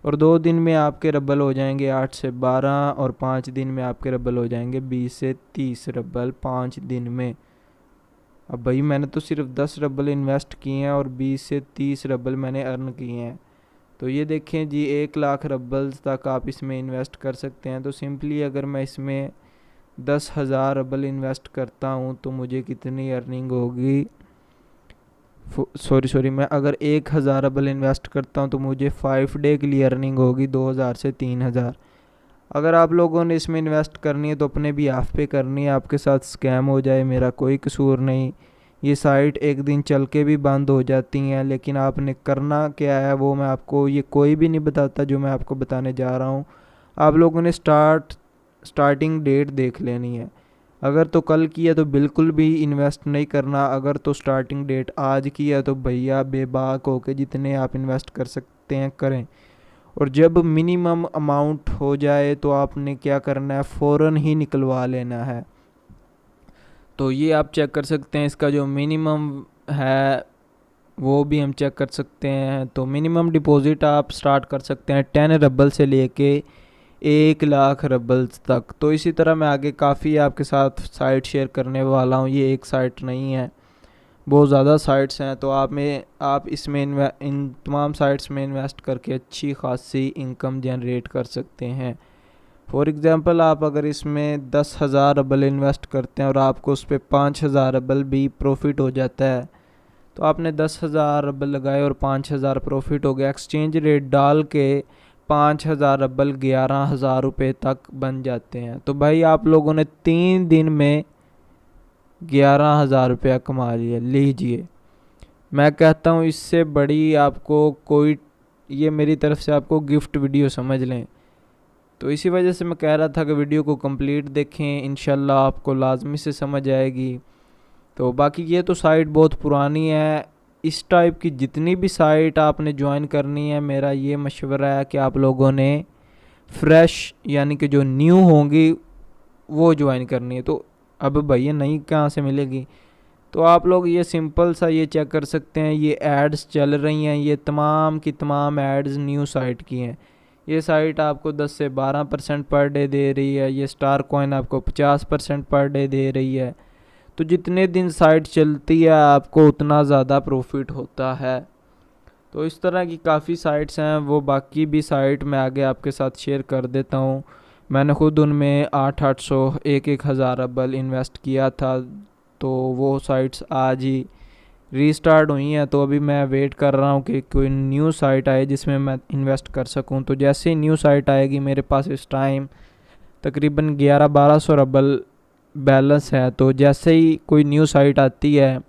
और 2 दिन में आपके रबल हो जाएंगे 8 से 12, और 5 दिन में आपके रबल हो जाएंगे 20 से 30 रबल 5 दिन में। अब भाई मैंने तो सिर्फ 10 रबल इन्वेस्ट किए हैं और 20 से 30 रबल मैंने अर्न किए हैं। तो ये देखें जी, 1 लाख रबल्स तक आप इसमें इन्वेस्ट कर सकते हैं। तो सिंपली अगर मैं इसमें 10,000 रबल इन्वेस्ट करता हूँ तो मुझे कितनी अर्निंग होगी, सॉरी मैं अगर 1,000 रबल इन्वेस्ट करता हूँ तो मुझे 5 डे के लिए अर्निंग होगी 2,000 से 3,000। अगर आप लोगों ने इसमें इन्वेस्ट करनी है तो अपने भी हाफ पे करनी है, आपके साथ स्कैम हो जाए मेरा कोई कसूर नहीं। ये साइट एक दिन चल के भी बंद हो जाती हैं, लेकिन आपने करना क्या है वो मैं आपको, ये कोई भी नहीं बताता जो मैं आपको बताने जा रहा हूँ। आप लोगों ने स्टार्टिंग डेट देख लेनी है। अगर तो कल की है तो बिल्कुल भी इन्वेस्ट नहीं करना। अगर तो स्टार्टिंग डेट आज की है तो भैया बेबाक होके जितने आप इन्वेस्ट कर सकते हैं करें। और जब मिनिमम अमाउंट हो जाए तो आपने क्या करना है, फ़ौरन ही निकलवा लेना है। तो ये आप चेक कर सकते हैं, इसका जो मिनिमम है वो भी हम चेक कर सकते हैं। तो मिनिमम डिपॉजिट आप स्टार्ट कर सकते हैं 10 रबल से लेके 1 लाख रबल्स तक। तो इसी तरह मैं आगे काफ़ी आपके साथ साइट शेयर करने वाला हूँ। ये एक साइट नहीं है, बहुत ज़्यादा साइट्स हैं। तो आप इसमें इन तमाम साइट्स में इन्वेस्ट करके अच्छी खासी इनकम जनरेट कर सकते हैं। फॉर एग्ज़ाम्पल, आप अगर इसमें 10,000 रबल इन्वेस्ट करते हैं और आपको उस पर 5,000 रबल भी प्रॉफिट हो जाता है, तो आपने 10,000 रबल लगाए और 5,000 प्रॉफिट हो गया। एक्सचेंज रेट डाल के 5,000 रबल 11,000 रुपये तक बन जाते हैं। तो भाई आप लोगों ने 3 दिन में 11,000 रुपया कमा लिया। लीजिए, मैं कहता हूँ इससे बड़ी आपको कोई, ये मेरी तरफ से आपको गिफ्ट वीडियो समझ लें। तो इसी वजह से मैं कह रहा था कि वीडियो को कंप्लीट देखें, इंशाल्लाह आपको लाजमी से समझ आएगी। तो बाकी ये तो साइट बहुत पुरानी है। इस टाइप की जितनी भी साइट आपने ज्वाइन करनी है, मेरा ये मशवरा है कि आप लोगों ने फ्रेश यानी कि जो न्यू होंगी वो ज्वाइन करनी है। तो अब भैया नई कहाँ से मिलेगी, तो आप लोग ये सिंपल सा ये चेक कर सकते हैं, ये एड्स चल रही हैं, ये तमाम की तमाम एड्स न्यू साइट की हैं। ये साइट आपको 10 से 12% पर डे दे रही है। ये स्टार कॉइन आपको 50% पर डे दे रही है। तो जितने दिन साइट चलती है आपको उतना ज़्यादा प्रॉफिट होता है। तो इस तरह की काफ़ी साइट्स हैं, वो बाकी भी साइट मैं आगे आपके साथ शेयर कर देता हूँ। मैंने खुद उनमें 800 1,000 रबल इन्वेस्ट किया था तो वो साइट्स आज ही रीस्टार्ट हुई हैं। तो अभी मैं वेट कर रहा हूँ कि कोई न्यू साइट आए जिसमें मैं इन्वेस्ट कर सकूँ। तो जैसे ही न्यू साइट आएगी, मेरे पास इस टाइम तकरीबन 11-1200 रबल बैलेंस है। तो जैसे ही कोई न्यू साइट आती है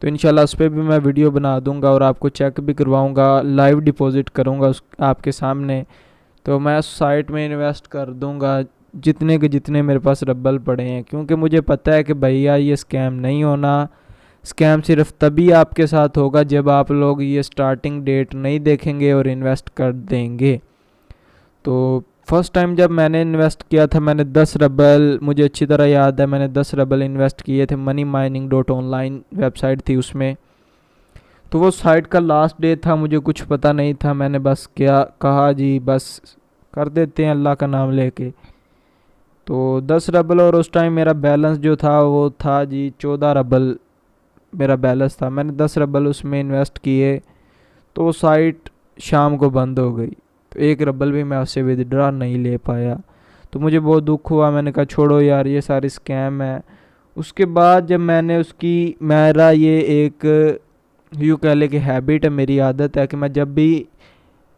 तो इंशाल्लाह उस पर भी मैं वीडियो बना दूंगा और आपको चेक भी करवाऊंगा, लाइव डिपॉजिट करूंगा उस आपके सामने। तो मैं उस साइट में इन्वेस्ट कर दूंगा जितने के जितने मेरे पास रबल पड़े हैं, क्योंकि मुझे पता है कि भैया ये स्कैम नहीं होना। स्कैम सिर्फ तभी आपके साथ होगा जब आप लोग ये स्टार्टिंग डेट नहीं देखेंगे और इन्वेस्ट कर देंगे। तो फर्स्ट टाइम जब मैंने इन्वेस्ट किया था, मैंने 10 रबल, मुझे अच्छी तरह याद है, मैंने 10 रबल इन्वेस्ट किए थे। Money mining dot online website थी उसमें। तो वो साइट का लास्ट डे था, मुझे कुछ पता नहीं था। मैंने बस क्या कहा जी, बस कर देते हैं अल्लाह का नाम लेके। तो 10 रबल, और उस टाइम मेरा बैलेंस जो था वो था जी 14 रबल मेरा बैलेंस था। मैंने 10 रबल उसमें इन्वेस्ट किए। तो वो साइट शाम को बंद हो गई, तो 1 रबल भी मैं उससे विदड्रॉ नहीं ले पाया। तो मुझे बहुत दुख हुआ। मैंने कहा छोड़ो यार, ये सारी स्कैम है। उसके बाद जब मैंने उसकी, मेरा ये एक यूँ कह ले कि हैबिट है, मेरी आदत है कि मैं जब भी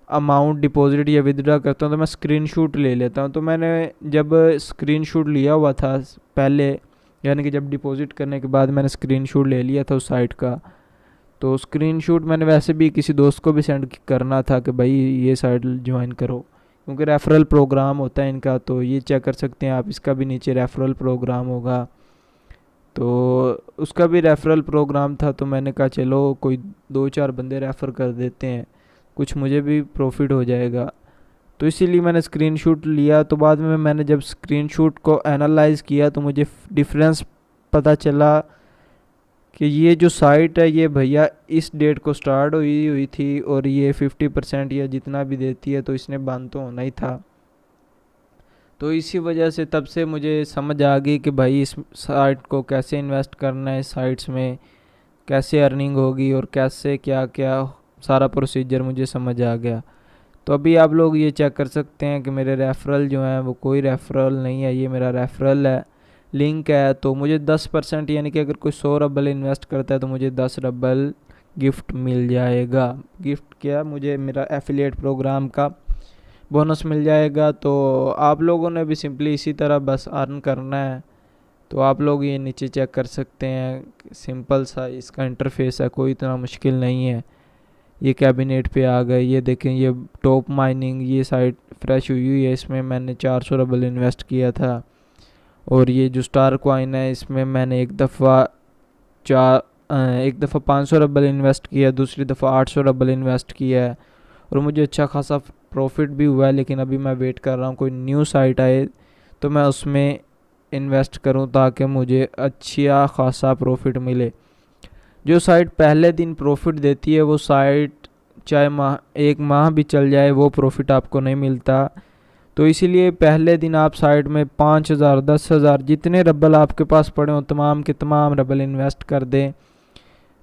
अमाउंट डिपॉजिट या विदड्रॉ करता हूँ तो मैं स्क्रीनशॉट ले लेता हूँ। तो मैंने जब स्क्रीनशॉट लिया हुआ था पहले, यानी कि जब डिपॉजिट करने के बाद मैंने स्क्रीनशॉट ले लिया था उस साइट का। तो स्क्रीनशॉट मैंने वैसे भी किसी दोस्त को भी सेंड करना था कि भाई ये साइट ज्वाइन करो, क्योंकि रेफरल प्रोग्राम होता है इनका। तो ये चेक कर सकते हैं आप, इसका भी नीचे रेफरल प्रोग्राम होगा। तो उसका भी रेफरल प्रोग्राम था। तो मैंने कहा चलो कोई 2-4 बंदे रेफ़र कर देते हैं, कुछ मुझे भी प्रॉफिट हो जाएगा। तो इसीलिए मैंने स्क्रीनशॉट लिया। तो बाद में मैंने जब स्क्रीनशॉट को एनालाइज़ किया तो मुझे डिफरेंस पता चला कि ये जो साइट है ये भैया इस डेट को स्टार्ट हुई थी और ये 50% या जितना भी देती है, तो इसने बंद तो होना ही था। तो इसी वजह से तब से मुझे समझ आ गई कि भाई इस साइट को कैसे इन्वेस्ट करना है, इस साइट्स में कैसे अर्निंग होगी और कैसे क्या क्या सारा प्रोसीजर मुझे समझ आ गया। तो अभी आप लोग ये चेक कर सकते हैं कि मेरे रेफरल जो हैं वो कोई रेफरल नहीं है, ये मेरा रेफरल है, लिंक है। तो मुझे 10%, यानी कि अगर कोई 100 रबल इन्वेस्ट करता है तो मुझे 10 रबल गिफ्ट मिल जाएगा। गिफ्ट क्या, मुझे मेरा एफिलिएट प्रोग्राम का बोनस मिल जाएगा। तो आप लोगों ने भी सिंपली इसी तरह बस अर्न करना है। तो आप लोग ये नीचे चेक कर सकते हैं, सिंपल सा इसका इंटरफेस है, कोई इतना मुश्किल नहीं है। ये कैबिनेट पे आ गए, ये देखें, ये टॉप माइनिंग, ये साइट फ्रेश हुई है, इसमें मैंने 400 रबल इन्वेस्ट किया था। और ये जो स्टार कॉइन है इसमें मैंने एक दफ़ा 500 रबल इन्वेस्ट किया, दूसरी दफ़ा 800 रबल इन्वेस्ट किया है और मुझे अच्छा खासा प्रॉफिट भी हुआ है। लेकिन अभी मैं वेट कर रहा हूँ कोई न्यू साइट आए तो मैं उसमें इन्वेस्ट करूँ ताकि मुझे अच्छा खासा प्रॉफिट मिले। जो साइट पहले दिन प्रॉफिट देती है वो साइट चाहे एक माह भी चल जाए वो प्रॉफिट आपको नहीं मिलता। तो इसीलिए पहले दिन आप साइट में 5,000 10,000 जितने रबल आपके पास पड़े हो तमाम के तमाम रबल इन्वेस्ट कर दें।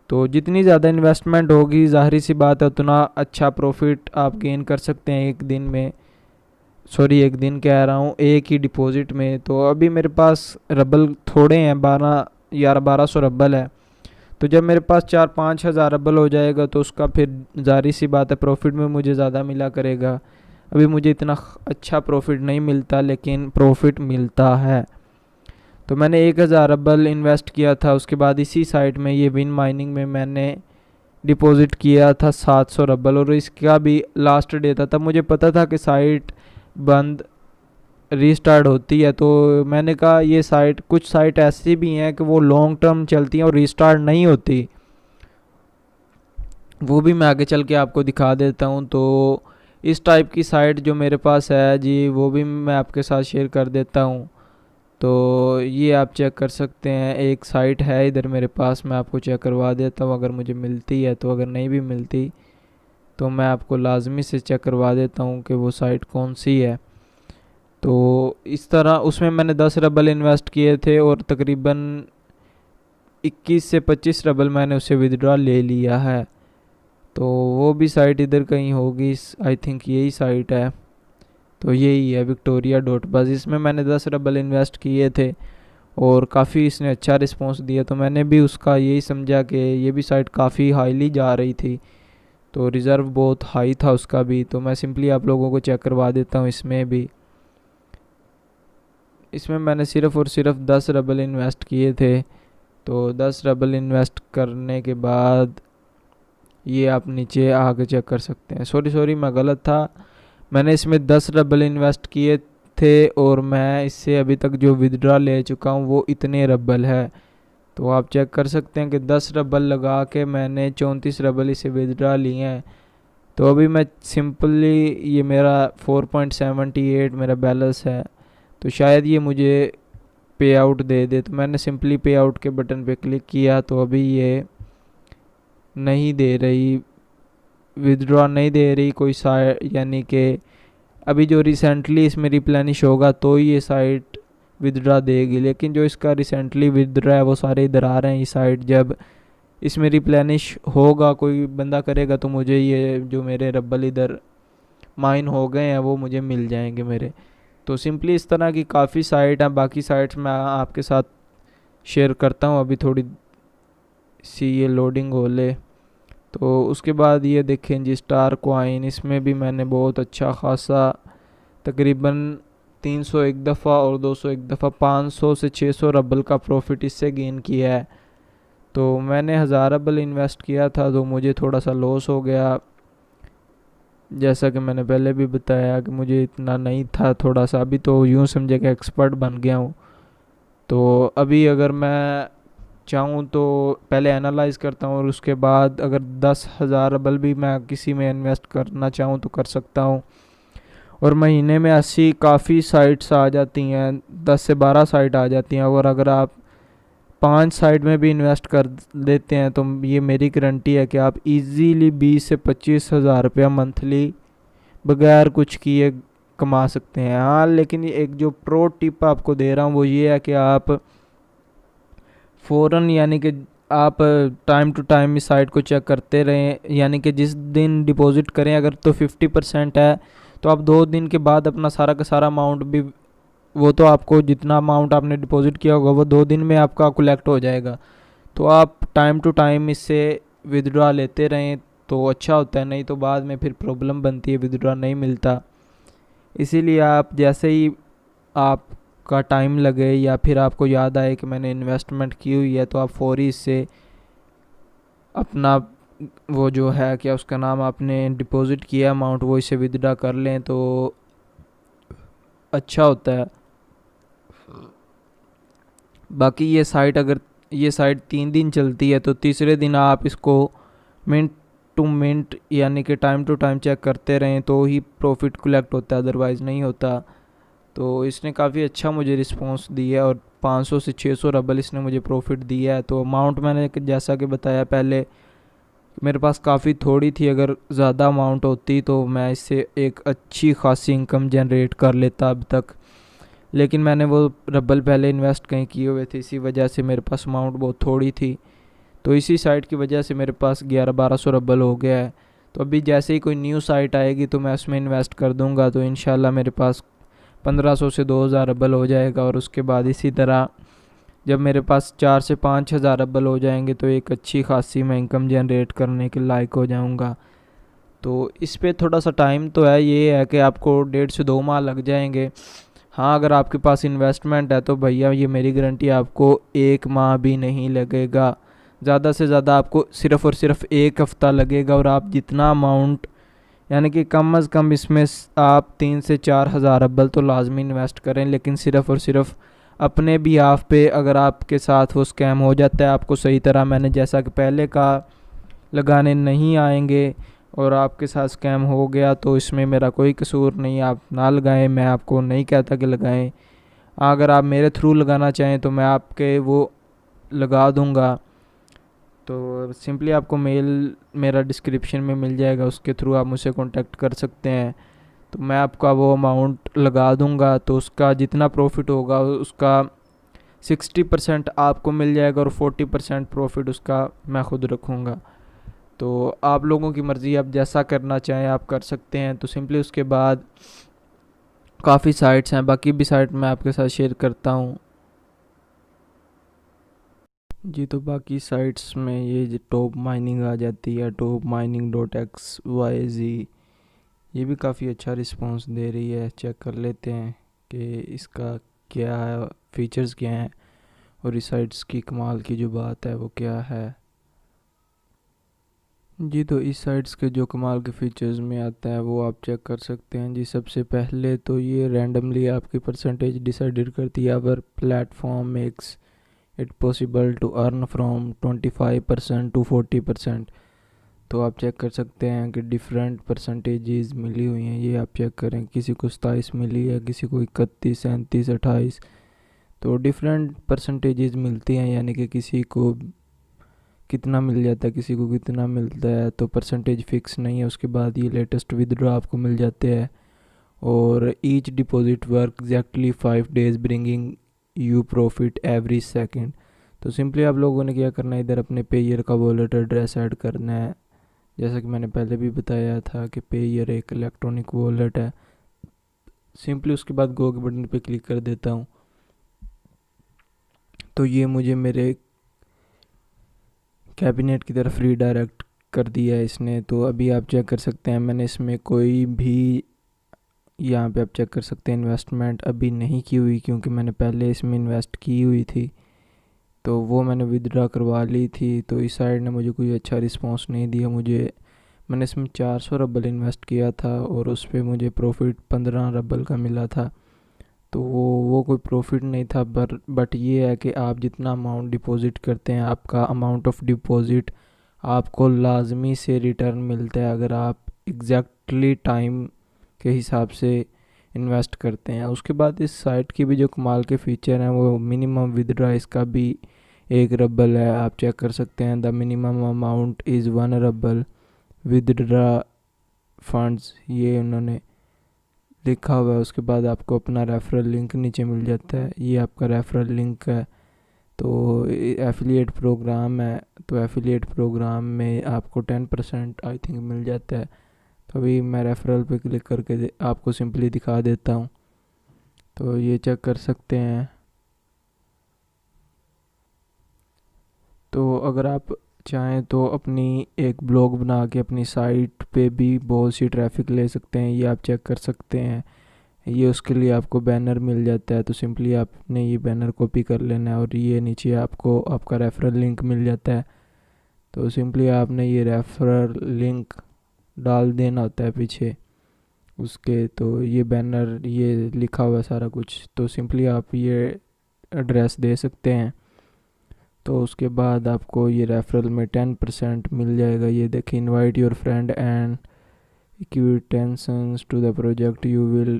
तो जितनी ज़्यादा इन्वेस्टमेंट होगी ज़ाहिर सी बात है उतना अच्छा प्रॉफिट आप गेन कर सकते हैं एक दिन में। एक दिन कह रहा हूँ, एक ही डिपॉजिट में। तो अभी मेरे पास रबल थोड़े हैं, 1200 रबल है। तो जब मेरे पास 4-5 हज़ार रबल हो जाएगा तो उसका फिर ज़ाहिर सी बात है प्रॉफिट में मुझे ज़्यादा मिला करेगा। अभी मुझे इतना अच्छा प्रॉफिट नहीं मिलता लेकिन प्रॉफिट मिलता है। तो मैंने 1,000 रबल इन्वेस्ट किया था। उसके बाद इसी साइट में ये विन माइनिंग में मैंने डिपॉजिट किया था 700 रबल और इसका भी लास्ट डे था। तब मुझे पता था कि साइट बंद रीस्टार्ट होती है। तो मैंने कहा ये साइट, कुछ साइट ऐसी भी हैं कि वो लॉन्ग टर्म चलती हैं और रीस्टार्ट नहीं होती, वो भी मैं आगे चल के आपको दिखा देता हूँ। तो इस टाइप की साइट जो मेरे पास है जी वो भी मैं आपके साथ शेयर कर देता हूँ। तो ये आप चेक कर सकते हैं, एक साइट है इधर मेरे पास, मैं आपको चेक करवा देता हूँ अगर मुझे मिलती है। तो अगर नहीं भी मिलती तो मैं आपको लाजमी से चेक करवा देता हूँ कि वो साइट कौन सी है। तो इस तरह उसमें मैंने 10 रबल इन्वेस्ट किए थे और तकरीबन 21 से 25 रबल मैंने उसे विदड्रॉ ले लिया है। तो वो भी साइट इधर कहीं होगी, आई थिंक यही साइट है। तो यही है victoria.buzz, इसमें मैंने 10 रबल इन्वेस्ट किए थे और काफ़ी इसने अच्छा रिस्पांस दिया, तो मैंने भी उसका यही समझा कि ये भी साइट काफ़ी हाईली जा रही थी, तो रिज़र्व बहुत हाई था उसका भी। तो मैं सिंपली आप लोगों को चेक करवा देता हूँ। इसमें मैंने सिर्फ़ और सिर्फ 10 रबल इन्वेस्ट किए थे। तो 10 रबल इन्वेस्ट करने के बाद ये आप नीचे आके चेक कर सकते हैं। सॉरी मैं गलत था, मैंने इसमें 10 रबल इन्वेस्ट किए थे और मैं इससे अभी तक जो विदड्रॉ ले चुका हूँ वो इतने रबल है। तो आप चेक कर सकते हैं कि 10 रबल लगा के मैंने 34 रबल इसे विदड्रॉ लिए हैं। तो अभी मैं सिंपली ये मेरा 4.78 मेरा बैलेंस है, तो शायद ये मुझे पे आउट दे दे। तो मैंने सिंपली पे आउट के बटन पे क्लिक किया, तो अभी ये नहीं दे रही, विदड्रॉ नहीं दे रही कोई साइट, यानी कि अभी जो रिसेंटली इसमें रिप्लेनिश होगा तो ये साइट विदड्रॉ देगी। लेकिन जो इसका रिसेंटली विदड्रॉ है वो सारे इधर आ रहे हैं। ये साइट जब इसमें रिप्लेनिश होगा, कोई बंदा करेगा, तो मुझे ये जो मेरे रबल इधर माइन हो गए हैं वो मुझे मिल जाएंगे मेरे। तो सिंपली इस तरह की काफ़ी साइट हैं। बाकी साइट्स मैं आपके साथ शेयर करता हूँ, अभी थोड़ी सी ये लोडिंग हो ले। तो उसके बाद ये देखें जी, स्टार कॉइन, इसमें भी मैंने बहुत अच्छा खासा तकरीबन 300 एक दफ़ा और 200 एक दफ़ा 500 से 600 रबल का प्रॉफिट इससे गेन किया है। तो मैंने 1000 रबल इन्वेस्ट किया था, तो मुझे थोड़ा सा लॉस हो गया। जैसा कि मैंने पहले भी बताया कि मुझे इतना नहीं था, थोड़ा सा। अभी तो यूँ समझे कि एक्सपर्ट बन गया हूँ। तो अभी अगर मैं चाहूँ तो पहले एनालाइज करता हूँ और उसके बाद अगर 10,000 रबल भी मैं किसी में इन्वेस्ट करना चाहूँ तो कर सकता हूँ। और महीने में ऐसी काफ़ी साइट्स आ जाती हैं, 10 से 12 साइट आ जाती हैं। और अगर आप 5 साइट में भी इन्वेस्ट कर देते हैं तो ये मेरी गारंटी है कि आप इजीली 20 से 25,000 रुपया मंथली बगैर कुछ किए कमा सकते हैं। हाँ, लेकिन ये एक जो प्रो टिप आपको दे रहा हूँ वो ये है कि आप फ़ौरन, यानी कि आप टाइम टू टाइम इस साइट को चेक करते रहें। यानी कि जिस दिन डिपॉज़िट करें अगर तो 50% है, तो आप 2 दिन के बाद अपना सारा का सारा अमाउंट भी, वो तो आपको जितना अमाउंट आपने डिपॉज़िट किया होगा वो 2 दिन में आपका कलेक्ट हो जाएगा। तो आप टाइम टू टाइम इससे विदड्रॉ लेते रहें तो अच्छा होता है, नहीं तो बाद में फिर प्रॉब्लम बनती है, विदड्रॉ नहीं मिलता। इसीलिए आप जैसे ही आपका टाइम लगे या फिर आपको याद आए कि मैंने इन्वेस्टमेंट की हुई है, तो आप फौरी इससे अपना वो जो है क्या उसका नाम, आपने डिपॉज़िट किया अमाउंट, वो इसे विदड्रॉ कर लें तो अच्छा होता है। बाकी ये साइट 3 दिन चलती है, तो तीसरे दिन आप इसको मिनट टू मिनट यानी कि टाइम टू टाइम चेक करते रहें तो ही प्रॉफिट कलेक्ट होता है, अदरवाइज़ नहीं होता। तो इसने काफ़ी अच्छा मुझे रिस्पांस दिया और 500 से 600 रबल इसने मुझे प्रॉफिट दिया है। तो अमाउंट मैंने जैसा कि बताया पहले, मेरे पास काफ़ी थोड़ी थी, अगर ज़्यादा अमाउंट होती तो मैं इससे एक अच्छी खासी इनकम जनरेट कर लेता अब तक। लेकिन मैंने वो रबल पहले इन्वेस्ट कहीं किए हुए थे, इसी वजह से मेरे पास अमाउंट बहुत थोड़ी थी। तो इसी साइट की वजह से मेरे पास 1100-1200 रबल हो गया है। तो अभी जैसे ही कोई न्यू साइट आएगी तो मैं उसमें इन्वेस्ट कर दूंगा, तो इंशाल्लाह मेरे पास 1500 से 2000 रबल हो जाएगा। और उसके बाद इसी तरह जब मेरे पास 4 से 5000 रबल हो जाएंगे तो एक अच्छी खासी मैं इनकम जनरेट करने के लायक हो जाऊंगा। तो इस पे थोड़ा सा टाइम तो है, ये है कि आपको 1.5 से 2 माह लग जाएंगे। हाँ, अगर आपके पास इन्वेस्टमेंट है तो भैया ये मेरी गारंटी, आपको 1 माह भी नहीं लगेगा, ज़्यादा से ज़्यादा आपको सिर्फ़ और सिर्फ 1 हफ़्ता लगेगा। और आप जितना अमाउंट, यानी कि कम अज़ कम इसमें आप 3 से 4 हज़ार रबल तो लाजमी इन्वेस्ट करें। लेकिन सिर्फ़ और सिर्फ अपने भी आप पे, अगर आपके साथ वो स्कैम हो जाता है, आपको सही तरह मैंने जैसा कि पहले कहा लगाने नहीं आएंगे और आपके साथ स्कैम हो गया तो इसमें मेरा कोई कसूर नहीं, आप ना लगाएं, मैं आपको नहीं कहता कि लगाएं। अगर आप मेरे थ्रू लगाना चाहें तो मैं आपके वो लगा दूंगा। तो सिंपली आपको मेल मेरा डिस्क्रिप्शन में मिल जाएगा, उसके थ्रू आप मुझसे कांटेक्ट कर सकते हैं। तो मैं आपका वो अमाउंट लगा दूंगा, तो उसका जितना प्रॉफिट होगा उसका 60% आपको मिल जाएगा और 40% प्रॉफिट उसका मैं ख़ुद रखूँगा। तो आप लोगों की मर्ज़ी, आप जैसा करना चाहें आप कर सकते हैं। तो सिंपली उसके बाद काफ़ी साइट्स हैं, बाकी भी साइट मैं आपके साथ शेयर करता हूँ। जी, तो बाकी साइट्स में ये जो टॉप माइनिंग आ जाती है, top mining dot X Y Z, ये भी काफ़ी अच्छा रिस्पांस दे रही है। चेक कर लेते हैं कि इसका क्या फीचर्स क्या हैं और इस साइट्स की कमाल की जो बात है वो क्या है। जी, तो इस साइट्स के जो कमाल के फीचर्स में आता है वो आप चेक कर सकते हैं। जी, सबसे पहले तो ये रैंडमली आपकी परसेंटेज डिसाइडेड करती है। Our platform makes it possible to earn from 25% to 40%। तो आप चेक कर सकते हैं कि डिफरेंट परसेंटेजेस मिली हुई हैं। ये आप चेक करें, किसी को 27 मिली है, किसी को 31, 37, 28। तो डिफरेंट परसेंटेजेस मिलती हैं, यानी कि किसी को कितना मिल जाता है, किसी को कितना मिलता है। तो परसेंटेज फिक्स नहीं है। उसके बाद ये लेटेस्ट विदड्रॉ आपको मिल जाते हैं। और each deposit work exactly 5 days bringing you profit every second. तो सिंपली आप लोगों ने क्या करना है, इधर अपने पेयर का वॉलेट एड्रेस ऐड करना है। जैसा कि मैंने पहले भी बताया था कि पेयर एक इलेक्ट्रॉनिक वॉलेट है। सिंपली उसके बाद गो के बटन पे क्लिक कर देता हूँ, तो ये मुझे मेरे कैबिनेट की तरफ रीडायरेक्ट कर दिया है इसने। तो अभी आप चेक कर सकते हैं, मैंने इसमें कोई भी, यहाँ पे आप चेक कर सकते हैं, इन्वेस्टमेंट अभी नहीं की हुई, क्योंकि मैंने पहले इसमें इन्वेस्ट की हुई थी। तो वो मैंने विदड्रॉ करवा ली थी। तो इस साइड ने मुझे कोई अच्छा रिस्पांस नहीं दिया। मैंने इसमें 400 रबल इन्वेस्ट किया था और उस पर मुझे प्रॉफिट 15 रबल का मिला था। तो वो कोई प्रॉफिट नहीं था। बट ये है कि आप जितना अमाउंट डिपॉजिट करते हैं, आपका अमाउंट ऑफ डिपॉजिट आपको लाजमी से रिटर्न मिलता है, अगर आप एग्जैक्टली टाइम के हिसाब से इन्वेस्ट करते हैं। उसके बाद इस साइट की भी जो कमाल के फीचर हैं, वो मिनिमम विदड्रॉ इसका भी 1 रबल है। आप चेक कर सकते हैं, the minimum amount is 1 rouble withdraw funds, ये उन्होंने लिखा हुआ है। उसके बाद आपको अपना रेफरल लिंक नीचे मिल जाता है, ये आपका रेफरल लिंक है। तो एफिलिएट प्रोग्राम है, तो एफिलिएट प्रोग्राम में आपको 10% आई थिंक मिल जाता है। तो अभी मैं रेफरल पे क्लिक करके आपको सिंपली दिखा देता हूँ। तो ये चेक कर सकते हैं। तो अगर आप चाहें तो अपनी एक ब्लॉग बना के अपनी साइट पे भी बहुत सी ट्रैफिक ले सकते हैं, ये आप चेक कर सकते हैं। ये उसके लिए आपको बैनर मिल जाता है। तो सिंपली आपने ये बैनर कॉपी कर लेना है और ये नीचे आपको आपका रेफरल लिंक मिल जाता है। तो सिंपली आपने ये रेफरल लिंक डाल देना होता है पीछे उसके। तो ये बैनर, ये लिखा हुआ है सारा कुछ। तो सिंपली आप ये एड्रेस दे सकते हैं। तो उसके बाद आपको ये रेफरल में 10% मिल जाएगा। ये देखिए, invite your friend and acquaintances to the project, you will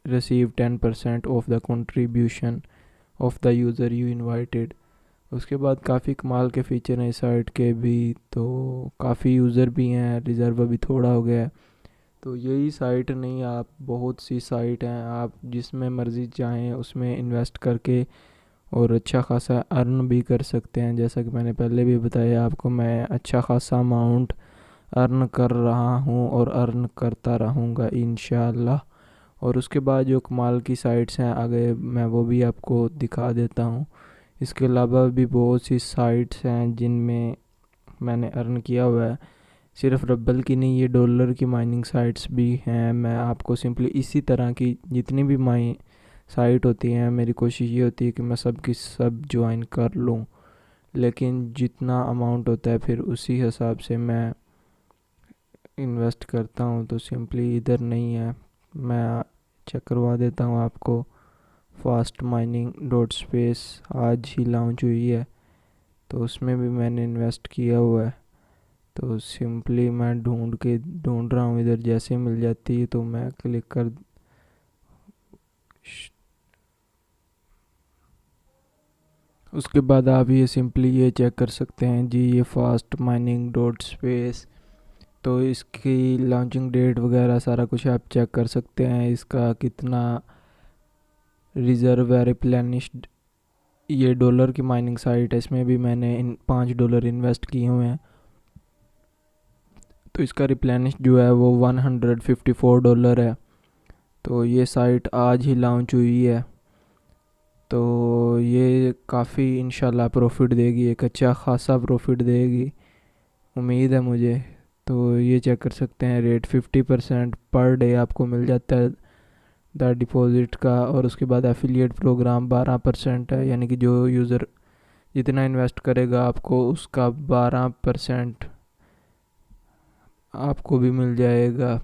receive 10% of the contribution of the user you invited। उसके बाद काफ़ी कमाल के फ़ीचर हैं इस साइट के भी। तो काफ़ी यूज़र भी हैं, रिज़र्व अभी थोड़ा हो गया है। तो यही साइट नहीं, आप बहुत सी साइट हैं, आप जिसमें मर्ज़ी चाहें उसमें इन्वेस्ट करके और अच्छा खासा अर्न भी कर सकते हैं। जैसा कि मैंने पहले भी बताया आपको, मैं अच्छा खासा अमाउंट अर्न कर रहा हूँ और अर्न करता रहूँगा इंशाल्लाह। और उसके बाद जो कमाल की साइट्स हैं आगे, मैं वो भी आपको दिखा देता हूँ। इसके अलावा भी बहुत सी साइट्स हैं जिनमें मैंने अर्न किया हुआ है। सिर्फ रबल की नहीं, ये डॉलर की माइनिंग साइट्स भी हैं। मैं आपको सिंपली इसी तरह की जितनी भी साइट होती हैं, मेरी कोशिश ये होती है कि मैं सब की सब ज्वाइन कर लूँ। लेकिन जितना अमाउंट होता है फिर उसी हिसाब से मैं इन्वेस्ट करता हूँ। तो सिंपली इधर नहीं है, मैं चेक करवा देता हूँ आपको। फास्ट माइनिंग डॉट स्पेस आज ही लॉन्च हुई है, तो उसमें भी मैंने इन्वेस्ट किया हुआ है। तो सिंपली मैं ढूंढ रहा हूँ, इधर जैसे मिल जाती है तो मैं क्लिक कर। उसके बाद आप ये सिंपली ये चेक कर सकते हैं जी, ये फास्ट माइनिंग डॉट स्पेस। तो इसकी लॉन्चिंग डेट वगैरह सारा कुछ आप चेक कर सकते हैं, इसका कितना रिज़र्व है रिप्लेनिश्ड। ये डॉलर की माइनिंग साइट है, इसमें भी मैंने $5 इन्वेस्ट किए हुए हैं। तो इसका रिप्लेनिश जो है वो $154 है। तो ये साइट आज ही लॉन्च हुई है। तो ये काफ़ी इंशाल्लाह प्रॉफिट देगी, एक अच्छा खासा प्रॉफिट देगी, उम्मीद है मुझे। तो ये चेक कर सकते हैं, रेट 50% पर डे आपको मिल जाता है द डिपॉजिट का। और उसके बाद एफिलिएट प्रोग्राम 12% है, यानी कि जो यूज़र जितना इन्वेस्ट करेगा आपको उसका 12% आपको भी मिल जाएगा।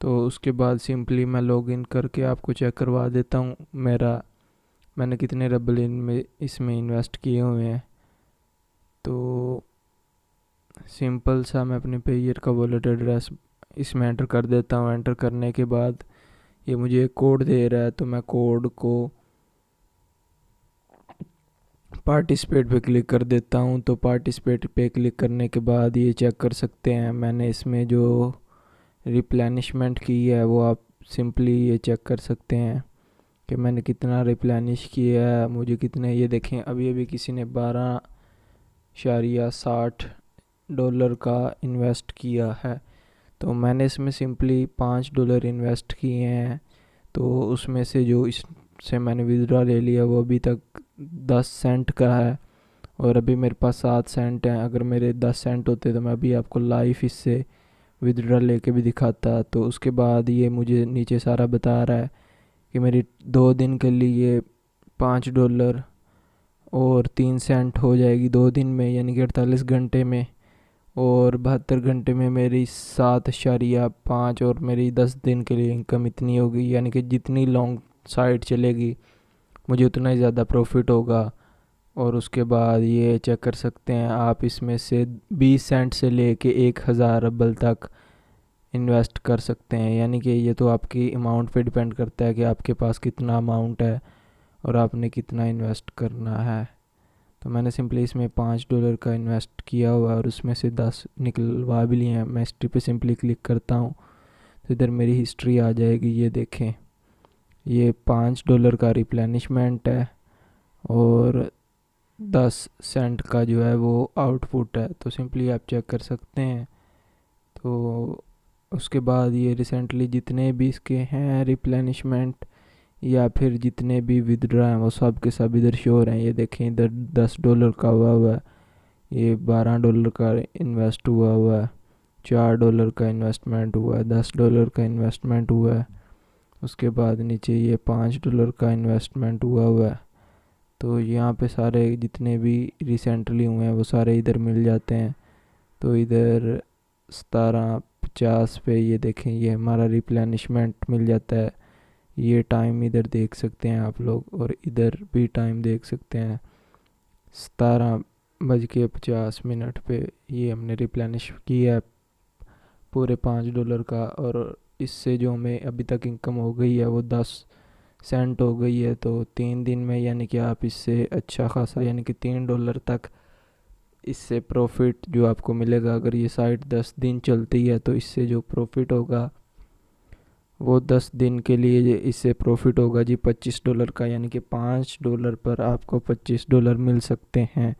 तो उसके बाद सिंपली मैं लॉगिन करके आपको चेक करवा देता हूँ मैंने कितने रबल इनमें इसमें इन्वेस्ट किए हुए हैं। तो सिंपल सा मैं अपने पेयर का वॉलेट एड्रेस इसमें एंटर कर देता हूँ। एंटर करने के बाद ये मुझे एक कोड दे रहा है, तो मैं कोड को पार्टिसिपेट पे क्लिक कर देता हूँ। तो पार्टिसिपेट पे क्लिक करने के बाद ये चेक कर सकते हैं मैंने इसमें जो रिप्लेनिशमेंट की है वो आप सिंपली ये चेक कर सकते हैं कि मैंने कितना रिप्लेनिश किया है, मुझे कितने, ये देखें अभी अभी किसी ने 12.60 डॉलर का इन्वेस्ट किया है। तो मैंने इसमें सिंपली $5 इन्वेस्ट किए हैं। तो उसमें से जो इससे मैंने विड्रॉ ले लिया वो अभी तक 10 सेंट का है, और अभी मेरे पास 7 सेंट हैं। अगर मेरे 10 सेंट होते तो मैं अभी आपको लाइव इससे विड्रॉ लेके भी दिखाता। तो उसके बाद ये मुझे नीचे सारा बता रहा है कि मेरी 2 दिन के लिए $5 और 3 सेंट हो जाएगी 2 दिन में, यानी कि 48 घंटे में। और 72 घंटे में मेरी 7.5, और मेरी 10 दिन के लिए इनकम इतनी होगी, यानी कि जितनी लॉन्ग साइड चलेगी मुझे उतना ही ज़्यादा प्रॉफिट होगा। और उसके बाद ये चेक कर सकते हैं आप इसमें से 20 सेंट से लेके 1000 रबल तक इन्वेस्ट कर सकते हैं, यानी कि ये तो आपकी अमाउंट पे डिपेंड करता है कि आपके पास कितना अमाउंट है और आपने कितना इन्वेस्ट करना है। तो मैंने सिंपली इसमें $5 का इन्वेस्ट किया हुआ है और उसमें से 10 निकलवा भी लिए हैं। मैं हिस्ट्री पे सिंपली क्लिक करता हूँ तो इधर मेरी हिस्ट्री आ जाएगी। ये देखें, ये $5 का रिप्लेनिशमेंट है और 10 सेंट का जो है वो आउटपुट है। तो सिंपली आप चेक कर सकते हैं। तो उसके बाद ये रिसेंटली जितने भी इसके हैं रिप्लेनिशमेंट या फिर जितने भी विदड्रॉ हैं वो सब के सब इधर शो हो रहे हैं। ये देखें, इधर $10 का हुआ है, ये $12 का इन्वेस्ट हुआ है, $4 का इन्वेस्टमेंट हुआ है, $10 का इन्वेस्टमेंट हुआ है। उसके बाद नीचे ये $5 का इन्वेस्टमेंट हुआ है। तो यहाँ पे सारे जितने भी रिसेंटली हुए हैं वो सारे इधर मिल जाते हैं। तो इधर 17.50 पे ये देखें, ये हमारा रिप्लेनिशमेंट मिल जाता है। ये टाइम इधर देख सकते हैं आप लोग, और इधर भी टाइम देख सकते हैं 17:50 पे ये हमने रिप्लेनिश किया है पूरे $5 का। और इससे जो हमें अभी तक इनकम हो गई है वो 10 सेंट हो गई है। तो 3 दिन में यानी कि आप इससे अच्छा खासा, यानी कि $3 तक इससे प्रॉफिट जो आपको मिलेगा। अगर ये साइट 10 दिन चलती है तो इससे जो प्रॉफिट होगा वो 10 दिन के लिए इससे प्रॉफिट होगा जी $25 का, यानी कि $5 पर आपको $25 मिल सकते हैं।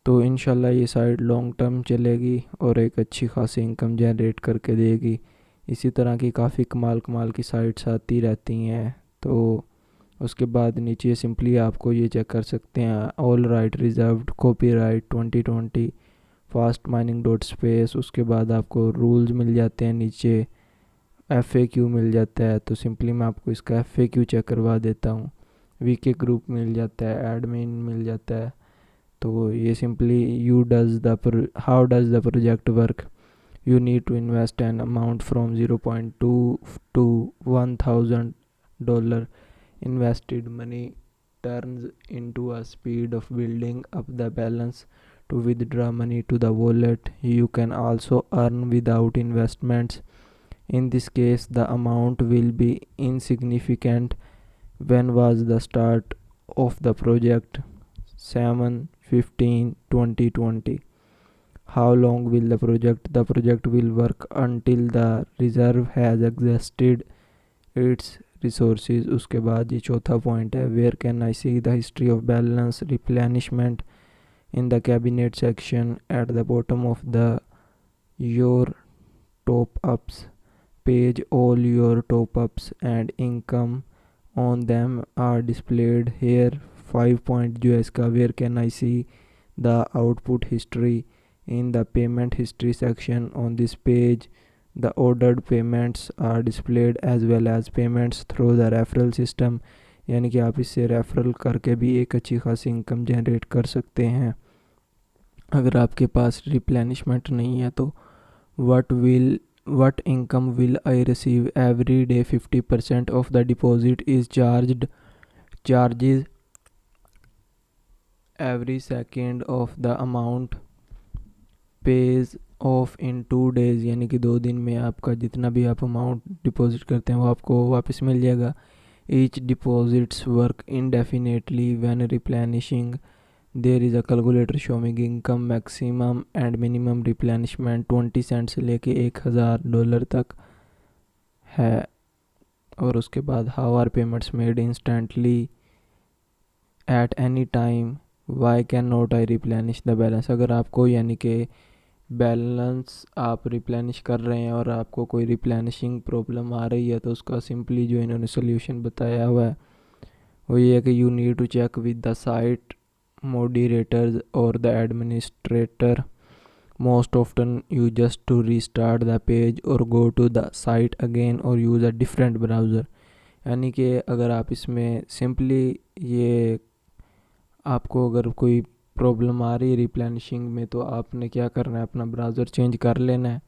तो इंशाल्लाह ये साइट लॉन्ग टर्म चलेगी और एक अच्छी खासी इनकम जनरेट करके देगी। इसी तरह की काफ़ी कमाल कमाल की साइट्स आती रहती हैं। तो उसके बाद नीचे सिंपली आपको ये चेक कर सकते हैं, all right reserved, copyright 2020, fast mining dot space. उसके बाद आपको रूल्स मिल जाते हैं, नीचे FAQ मिल जाता है। तो सिंपली मैं आपको इसका FAQ चेक करवा देता हूँ। वीके ग्रुप मिल जाता है, एडमिन मिल जाता है। तो ये simply how does the project work, you need to invest an amount from 0.2 to $1,000. Invested money turns into a speed of building up the balance to withdraw money to the wallet. You can also earn without investments. In this case the amount will be insignificant. When was the start of the project? 7/15/2020. How long will the project will work until the reserve has exhausted its resources. उसके बाद ये चौथा point है, where can I see the history of balance replenishment? In the cabinet section at the bottom of the your top ups page, all your top ups and income on them are displayed here. 5 point जो है इसका, where can I see the output history? In the payment history section on this page, the ordered payments are displayed as well as payments through the referral system. यानी कि आप इससे referral करके भी एक अच्छी खासी इनकम जनरेट कर सकते हैं। अगर आपके पास रिप्लेनिशमेंट नहीं है तो what income will I receive every day? 50% of the deposit is charges every second of the amount pays off in 2 days। यानी कि 2 दिन में आपका जितना भी आप अमाउंट डिपॉजिट करते हैं वो आपको वापस मिल जाएगा। each deposits work indefinitely when replenishing. There is a calculator showing income maximum and minimum replenishment 20 Saint से लेके $1000 तक है। और उसके बाद how are payments made instantly at any time? Why cannot I replenish the balance? अगर आपको यानी कि बैलेंस आप रिप्लेनिश कर रहे हैं और आपको कोई रिप्लेनिशिंग प्रॉब्लम आ रही है तो उसका सिंपली जो इन्होंने सोल्यूशन बताया हुआ है वो ये है कि you need to check with the site moderators or the administrator. Most often you just to restart the page or go to the site again or use a different browser. यानी कि अगर आप इसमें सिंपली ये आपको अगर कोई problem आ रही है रिप्लेनिशिंग में तो आपने क्या करना है, अपना ब्राउज़र चेंज कर लेना है।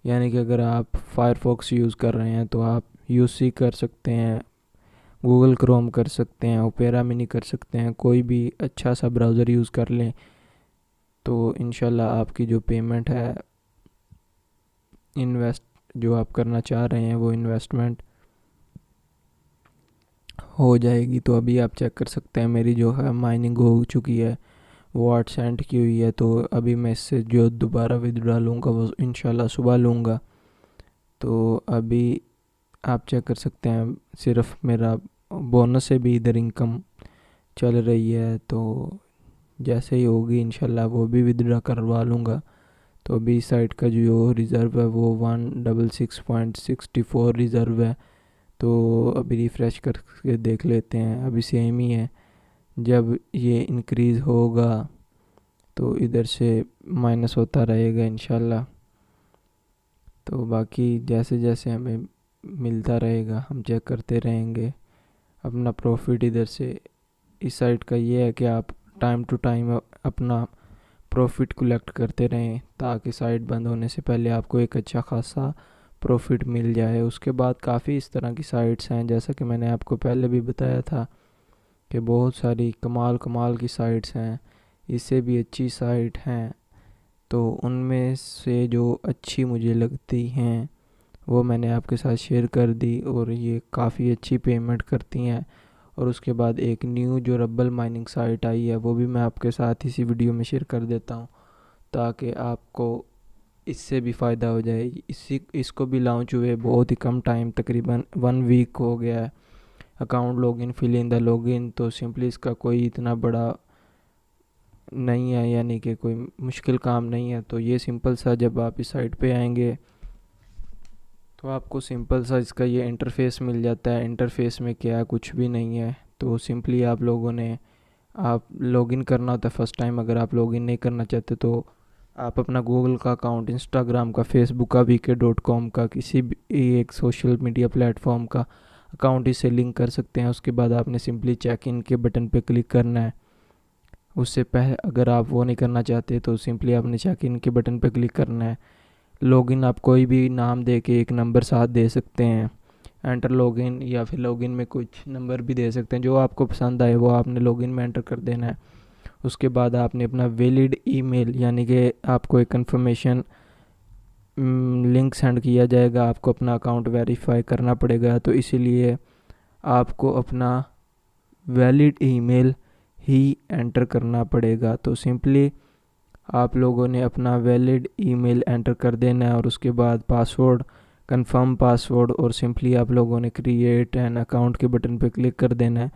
यानी कि अगर आप फायरफॉक्स यूज़ कर रहे हैं तो आप यूसी कर सकते हैं, गूगल क्रोम कर सकते हैं, ओपेरा मिनी कर सकते हैं, कोई भी अच्छा सा ब्राउज़र यूज़ कर लें तो इंशाल्लाह आपकी जो पेमेंट है इन्वेस्ट जो आप करना चाह रहे हैं वो इन्वेस्टमेंट हो जाएगी। तो अभी आप चेक कर सकते हैं मेरी जो है माइनिंग हो चुकी है, वो 8 सेंट की हुई है। तो अभी मैं इससे जो दोबारा विदड्रॉ लूँगा वो इंशाल्लाह सुबह लूँगा। तो अभी आप चेक कर सकते हैं सिर्फ मेरा बोनस से भी इधर इनकम चल रही है। तो जैसे ही होगी इंशाल्लाह वो भी विदड्रॉ करवा लूँगा। तो अभी साइट का जो रिज़र्व है वो 166.64 रिज़र्व है। तो अभी रिफ़्रेश करके देख लेते हैं, अभी सेम ही है। जब ये इंक्रीज़ होगा तो इधर से माइनस होता रहेगा इंशाल्लाह। तो बाकी जैसे जैसे हमें मिलता रहेगा हम चेक करते रहेंगे अपना प्रॉफिट। इधर से इस साइट का ये है कि आप टाइम टू टाइम अपना प्रॉफिट कलेक्ट करते रहें ताकि साइट बंद होने से पहले आपको एक अच्छा खासा प्रॉफिट मिल जाए। उसके बाद काफ़ी इस तरह की साइट्स हैं, जैसा कि मैंने आपको पहले भी बताया था कि बहुत सारी कमाल की साइट्स हैं, इससे भी अच्छी साइट हैं। तो उनमें से जो अच्छी मुझे लगती हैं वो मैंने आपके साथ शेयर कर दी और ये काफ़ी अच्छी पेमेंट करती हैं। और उसके बाद एक न्यू जो रब्बल माइनिंग साइट आई है वो भी मैं आपके साथ इसी वीडियो में शेयर कर देता हूँ ताकि आपको इससे भी फ़ायदा हो जाए। इसको भी लॉन्च हुए बहुत ही कम टाइम, तकरीबन 1 वीक हो गया है। Account login, fill in the login, तो सिंपली इसका कोई इतना बड़ा नहीं है, यानी कि कोई मुश्किल काम नहीं है। तो ये सिंपल सा जब आप इस साइट पे आएंगे तो आपको सिंपल सा इसका ये इंटरफेस मिल जाता है। इंटरफेस में क्या कुछ भी नहीं है। तो सिंपली आप लोगों ने आप लॉगिन करना होता है फर्स्ट टाइम। अगर आप लॉगिन नहीं करना चाहते तो आप अपना गूगल का अकाउंट, इंस्टाग्राम का, फेसबुक का, vk.com का, किसी भी एक सोशल मीडिया प्लेटफॉर्म का अकाउंट इससे लिंक कर सकते हैं। उसके बाद आपने सिंपली चेक इन के बटन पे क्लिक करना है। उससे पहले अगर आप वो नहीं करना चाहते तो सिंपली आपने चेक इन के बटन पे क्लिक करना है। लॉगिन आप कोई भी नाम दे के एक नंबर साथ दे सकते हैं, एंटर लॉगिन, या फिर लॉगिन में कुछ नंबर भी दे सकते हैं, जो आपको पसंद आए वो आपने लॉगिन में एंटर कर देना है। उसके बाद आपने अपना वैलिड ईमेल, यानी कि आपको एक कंफर्मेशन लिंक सेंड किया जाएगा, आपको अपना अकाउंट वेरीफाई करना पड़ेगा। तो इसीलिए आपको अपना वैलिड ईमेल ही एंटर करना पड़ेगा। तो सिंपली आप लोगों ने अपना वैलिड ईमेल एंटर कर देना है और उसके बाद पासवर्ड, कंफर्म पासवर्ड, और सिंपली आप लोगों ने क्रिएट एन अकाउंट के बटन पे क्लिक कर देना है।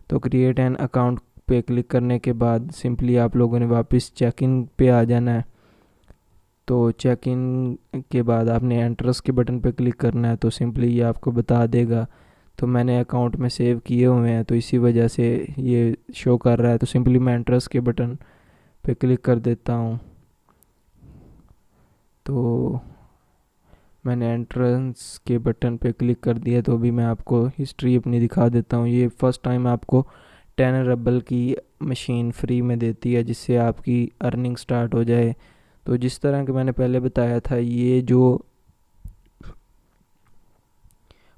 तो क्रिएट एन अकाउंट पे क्लिक करने के बाद सिंपली आप लोगों ने वापस चेक इन पे आ जाना है। तो चेक इन के बाद आपने एंट्रेंस के बटन पे क्लिक करना है। तो सिंपली ये आपको बता देगा तो मैंने अकाउंट में सेव किए हुए हैं, तो इसी वजह से ये शो कर रहा है। तो सिंपली मैं एंट्रेंस के बटन पे क्लिक कर देता हूँ। तो मैंने एंट्रेंस के बटन पे क्लिक कर दिया। तो अभी मैं आपको हिस्ट्री अपनी दिखा देता हूँ। ये फर्स्ट टाइम आपको 10 रबल की मशीन फ्री में देती है, जिससे आपकी अर्निंग स्टार्ट हो जाए। तो जिस तरह कि मैंने पहले बताया था, ये जो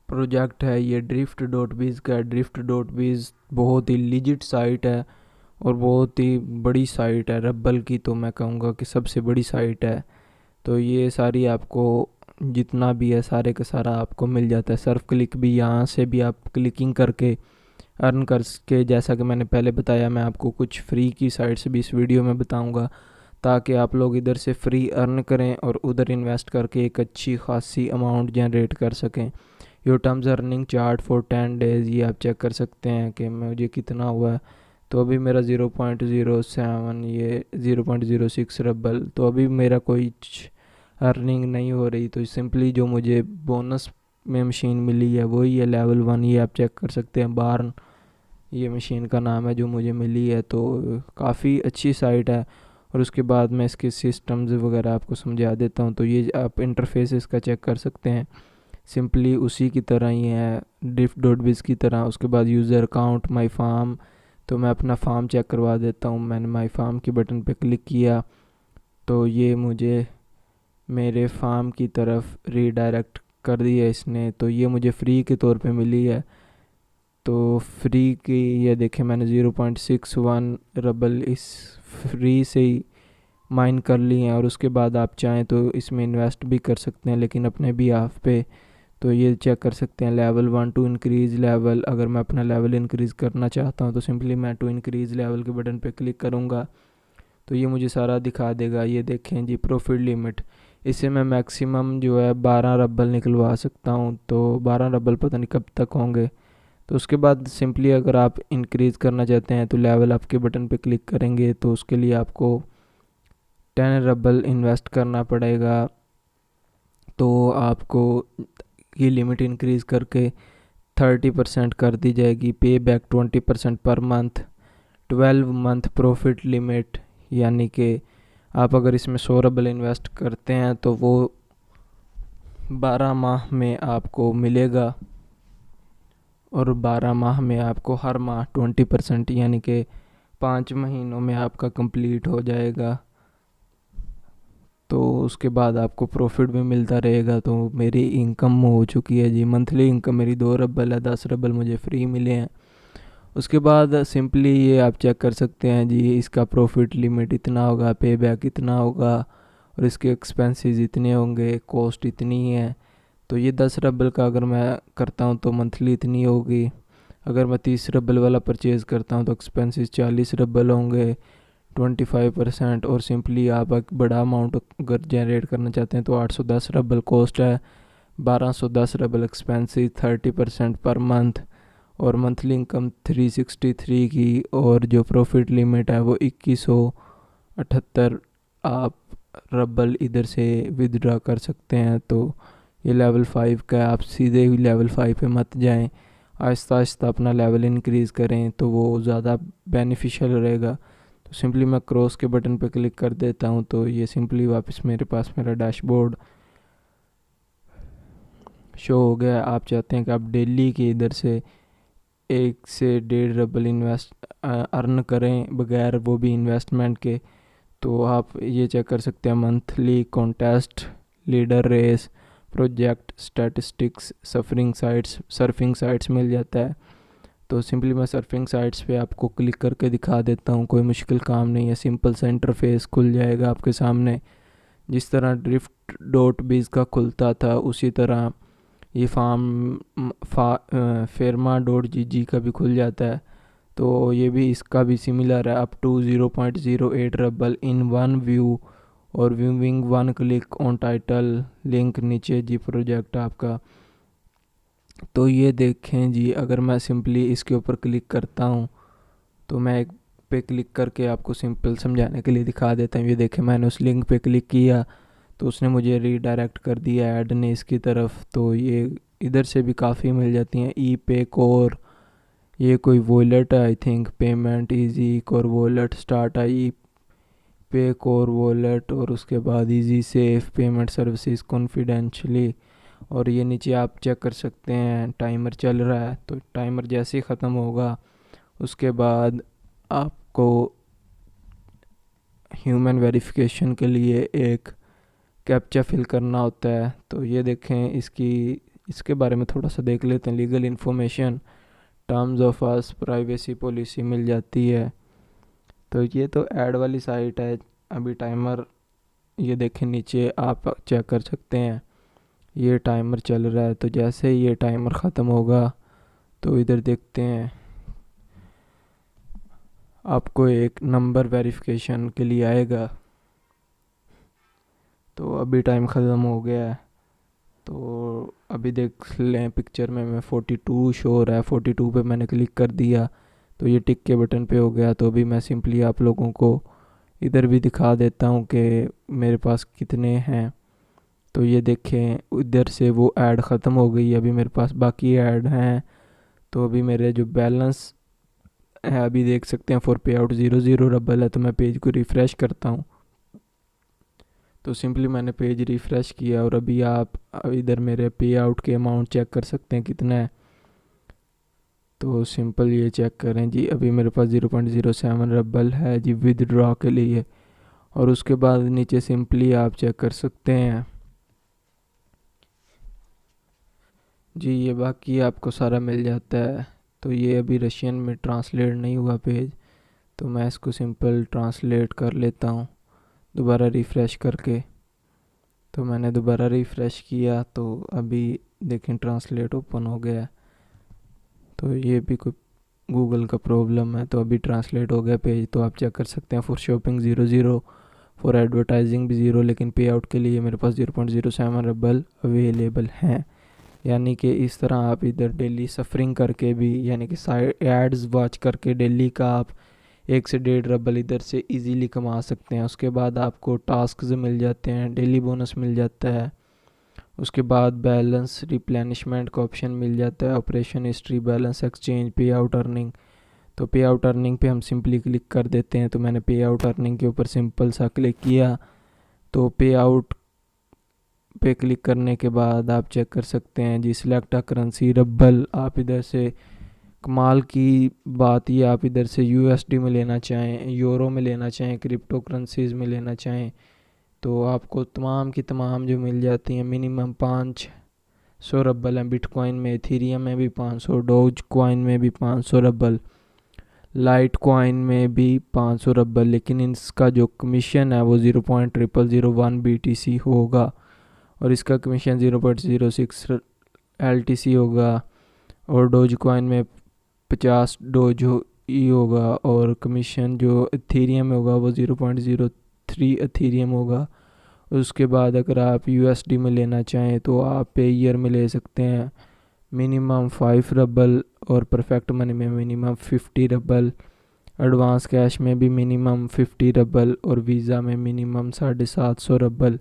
प्रोजेक्ट है ये ड्रिफ्ट डॉट बीज का है। ड्रिफ्ट डॉट बीज बहुत ही लिजिट साइट है और बहुत ही बड़ी साइट है रब्बल की, तो मैं कहूँगा कि सबसे बड़ी साइट है। तो ये सारी आपको जितना भी है सारे का सारा आपको मिल जाता है। सर्फ क्लिक भी यहाँ से भी आप क्लिकिंग करके अर्न कर सके। जैसा कि मैंने पहले बताया, मैं आपको कुछ फ्री की साइट्स भी इस वीडियो में बताऊंगा, ताकि आप लोग इधर से फ्री अर्न करें और उधर इन्वेस्ट करके एक अच्छी खासी अमाउंट जनरेट कर सकें। Your terms earning chart for 10 days, ये आप चेक कर सकते हैं कि मुझे कितना हुआ है। तो अभी मेरा 0.07, ये 0.06 रबल। तो अभी मेरा कोई अर्निंग नहीं हो रही। तो सिंपली जो मुझे बोनस में मशीन मिली है वही है लेवल 1, ये आप चेक कर सकते हैं। बार्न ये मशीन का नाम है जो मुझे मिली है। तो काफ़ी अच्छी साइट है। और उसके बाद मैं इसके सिस्टम्स वगैरह आपको समझा देता हूँ। तो ये आप इंटरफेस इसका चेक कर सकते हैं, सिंपली उसी की तरह ही है, ड्रिफ्ट डॉट बिज की तरह। उसके बाद यूज़र अकाउंट, माई फार्म। तो मैं अपना फार्म चेक करवा देता हूँ। मैंने माई फार्म की बटन पे क्लिक किया तो ये मुझे मेरे फार्म की तरफ रीडायरेक्ट कर दिया इसने। तो ये मुझे फ्री के तौर पे मिली है। तो फ्री की ये देखें, मैंने 0.61 रबल इस फ्री से ही माइन कर ली हैं। और उसके बाद आप चाहें तो इसमें इन्वेस्ट भी कर सकते हैं, लेकिन अपने बिहाफ पे। तो ये चेक कर सकते हैं लेवल 1 टू इंक्रीज़ लेवल। अगर मैं अपना लेवल इंक्रीज़ करना चाहता हूँ तो सिंपली मैं टू इंक्रीज़ लेवल के बटन पे क्लिक करूँगा तो ये मुझे सारा दिखा देगा। ये देखें जी, प्रॉफिट लिमिट, इससे मैं मैक्सिमम जो है 12 रबल निकलवा सकता हूँ। तो 12 रबल पता नहीं कब तक होंगे। तो उसके बाद सिंपली अगर आप इंक्रीज़ करना चाहते हैं तो लेवल अप के बटन पे क्लिक करेंगे। तो उसके लिए आपको 10 रबल इन्वेस्ट करना पड़ेगा। तो आपको ये लिमिट इंक्रीज़ करके 30% कर दी जाएगी। पे back 20% per month, 12 month profit limit, यानी कि आप अगर इसमें 100 रबल इन्वेस्ट करते हैं तो वो 12 माह में आपको मिलेगा। और 12 माह में आपको हर माह 20%, यानी कि 5 महीनों में आपका कंप्लीट हो जाएगा। तो उसके बाद आपको प्रॉफिट भी मिलता रहेगा। तो मेरी इनकम हो चुकी है जी, मंथली इनकम मेरी 2 रबल है, 10 रबल मुझे फ्री मिले हैं। उसके बाद सिंपली ये आप चेक कर सकते हैं जी, इसका प्रॉफिट लिमिट इतना होगा, पे बैक इतना होगा और इसके एक्सपेंसेस इतने होंगे, कॉस्ट इतनी है। तो ये 10 रबल का अगर मैं करता हूँ तो मंथली इतनी होगी। अगर मैं 30 रबल वाला परचेज़ करता हूँ तो एक्सपेंसेस 40 रबल होंगे, 25%। और सिंपली आप एक बड़ा अमाउंट अगर जनरेट करना चाहते हैं तो 810 रबल कॉस्ट है, 1210 रबल एक्सपेंसेस, 30% पर मंथ और मंथली इनकम 363 की। और जो प्रॉफिट लिमिट है वो 2178 आप रबल इधर से विदड्रा कर सकते हैं। तो ये लेवल 5 का, आप सीधे ही लेवल 5 पे मत जाएं, आहिस्ता आहिस्ता अपना लेवल इंक्रीज़ करें तो वो ज़्यादा बेनिफिशियल रहेगा। तो सिंपली मैं क्रॉस के बटन पे क्लिक कर देता हूँ। तो ये सिंपली वापस मेरे पास मेरा डैशबोर्ड शो हो गया। आप चाहते हैं कि आप डेली के इधर से 1 से 1.5 रबल अर्न करें बगैर वो भी इन्वेस्टमेंट के। तो आप ये चेक कर सकते हैं monthly contest, leader race, project statistics, surfing sites मिल जाता है। तो सिंपली मैं सर्फिंग साइट्स पे आपको क्लिक करके दिखा देता हूँ, कोई मुश्किल काम नहीं है। सिंपल सा इंटरफेस खुल जाएगा आपके सामने, जिस तरह ड्रिफ्ट डॉट बीज का खुलता था उसी तरह ये फेरमा डॉट जी का भी खुल जाता है। तो ये भी इसका भी सिमिलर है, up to 0.08 rouble in one view और viewing one click on title link नीचे जी प्रोजेक्ट आपका। तो ये देखें जी, अगर मैं सिंपली इसके ऊपर क्लिक करता हूँ तो मैं एक पे क्लिक करके आपको सिंपल समझाने के लिए दिखा देता हूँ। ये देखें, मैंने उस लिंक पे क्लिक किया तो उसने मुझे रीडायरेक्ट कर दिया ऐड ने इसकी तरफ। तो ये इधर से भी काफ़ी मिल जाती हैं। ई पे कोर, ये कोई वॉलेट है I think, payment easy core wallet start I पे कोर वॉलेट, और उसके बाद easy safe payment services confidentiality. और ये नीचे आप चेक कर सकते हैं टाइमर चल रहा है, तो टाइमर जैसे ही ख़त्म होगा उसके बाद आपको ह्यूमन वेरिफिकेशन के लिए एक कैप्चा फिल करना होता है। तो ये देखें, इसके बारे में थोड़ा सा देख लेते हैं। Legal information, terms of use, privacy policy मिल जाती है। तो ये तो ऐड वाली साइट है। अभी टाइमर ये देखें नीचे आप चेक कर सकते हैं, ये टाइमर चल रहा है। तो जैसे ही ये टाइमर ख़त्म होगा तो इधर देखते हैं आपको एक नंबर वेरिफिकेशन के लिए आएगा। तो अभी टाइम ख़त्म हो गया है, तो अभी देख लें पिक्चर में मैं 42 शो हो रहा है। 42 पे मैंने क्लिक कर दिया तो ये टिक के बटन पे हो गया। तो अभी मैं सिंपली आप लोगों को इधर भी दिखा देता हूँ कि मेरे पास कितने हैं। तो ये देखें इधर से वो ऐड ख़त्म हो गई, अभी मेरे पास बाकी ऐड हैं। तो अभी मेरे जो बैलेंस है अभी देख सकते हैं फॉर पे आउट 00 रबल है। तो मैं पेज को रिफ़्रेश करता हूँ, तो सिंपली मैंने पेज रिफ़्रेश किया और अभी आप इधर मेरे पे आउट के अमाउंट चेक कर सकते हैं कितना है। तो सिंपल ये चेक करें जी, अभी मेरे पास 0.07 रबल है जी विदड्रॉ के लिए। और उसके बाद नीचे सिंपली आप चेक कर सकते हैं जी, ये बाकी आपको सारा मिल जाता है। तो ये अभी रशियन में ट्रांसलेट नहीं हुआ पेज, तो मैं इसको सिंपल ट्रांसलेट कर लेता हूँ दोबारा रिफ़्रेश करके। तो मैंने दोबारा रिफ़्रेश किया तो अभी देखें ट्रांसलेट ओपन हो गया। तो ये भी कोई गूगल का प्रॉब्लम है, तो अभी ट्रांसलेट हो गया पेज। तो आप चेक कर सकते हैं फॉर शॉपिंग 00, फॉर एडवर्टाइजिंग भी 0, लेकिन पे आउट के लिए मेरे पास 0.07 रबल अवेलेबल हैं। यानी कि इस तरह आप इधर डेली सफरिंग करके भी, यानी कि साइड एड्स वॉच करके डेली का आप 1 से 1.5 रबल इधर से इजीली कमा सकते हैं। उसके बाद आपको टास्क मिल जाते हैं, डेली बोनस मिल जाता है। उसके बाद बैलेंस रिप्लेनिशमेंट का ऑप्शन मिल जाता है, ऑपरेशन हिस्ट्री, बैलेंस एक्सचेंज, पे आउट अर्निंग। तो पे आउट अर्निंग पे हम सिंपली क्लिक कर देते हैं। तो मैंने पे आउट अर्निंग के ऊपर सिंपल सा क्लिक किया। तो पे आउट पे क्लिक करने के बाद आप चेक कर सकते हैं जी, सिलेक्ट अ करेंसी रबल। आप इधर से कमाल की बात ये, आप इधर से यूएसडी में लेना चाहें, यूरो में लेना चाहें, क्रिप्टो करेंसीज में लेना चाहें, तो आपको तमाम की तमाम जो मिल जाती हैं। मिनिमम 500 रबल हैं बिटकॉइन में, इथीरियम में भी 500, डोज कॉइन में भी 500 रबल, लाइट कॉइन में भी 500 रबल। लेकिन इसका जो कमीशन है वो 0.0001 BTC होगा, और इसका कमीशन 0.06 LTC होगा। और डोज कॉइन में 50 डोज ई होगा, और कमीशन जो इथीरियम में होगा वो 0.03 इथीरियम होगा। उसके बाद अगर आप यूएसडी में लेना चाहें तो आप पे ईयर में ले सकते हैं, मिनिमम 5 रबल, और परफेक्ट मनी में मिनिमम 50 रबल, एडवांस कैश में भी मिनिमम 50 रबल, और वीज़ा में मिनिमम 750 रबल।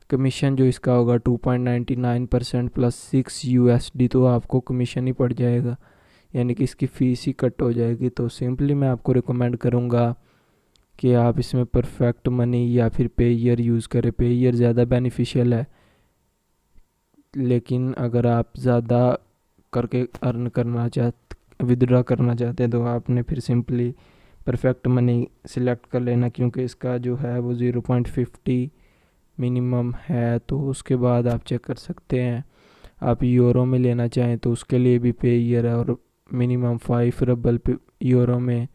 कमीशन जो इसका होगा 2.99% प्लस 6 USD, तो आपको कमीशन ही पड़ जाएगा, यानी कि इसकी फ़ीस ही कट हो जाएगी। तो सिंपली मैं आपको रिकमेंड करूँगा कि आप इसमें परफेक्ट मनी या फिर पे ईयर यूज़ करें। पे ईयर ज़्यादा बेनिफिशियल है, लेकिन अगर आप ज़्यादा करके अर्न करना विदड्रॉ करना चाहते हैं तो आपने फिर सिंपली परफेक्ट मनी सिलेक्ट कर लेना, क्योंकि इसका जो है वो 0.50 मिनिमम है। तो उसके बाद आप चेक कर सकते हैं, आप यूरो में लेना चाहें तो उसके लिए भी पे ईयर है, और मिनिमम 5 रबल यूरो में।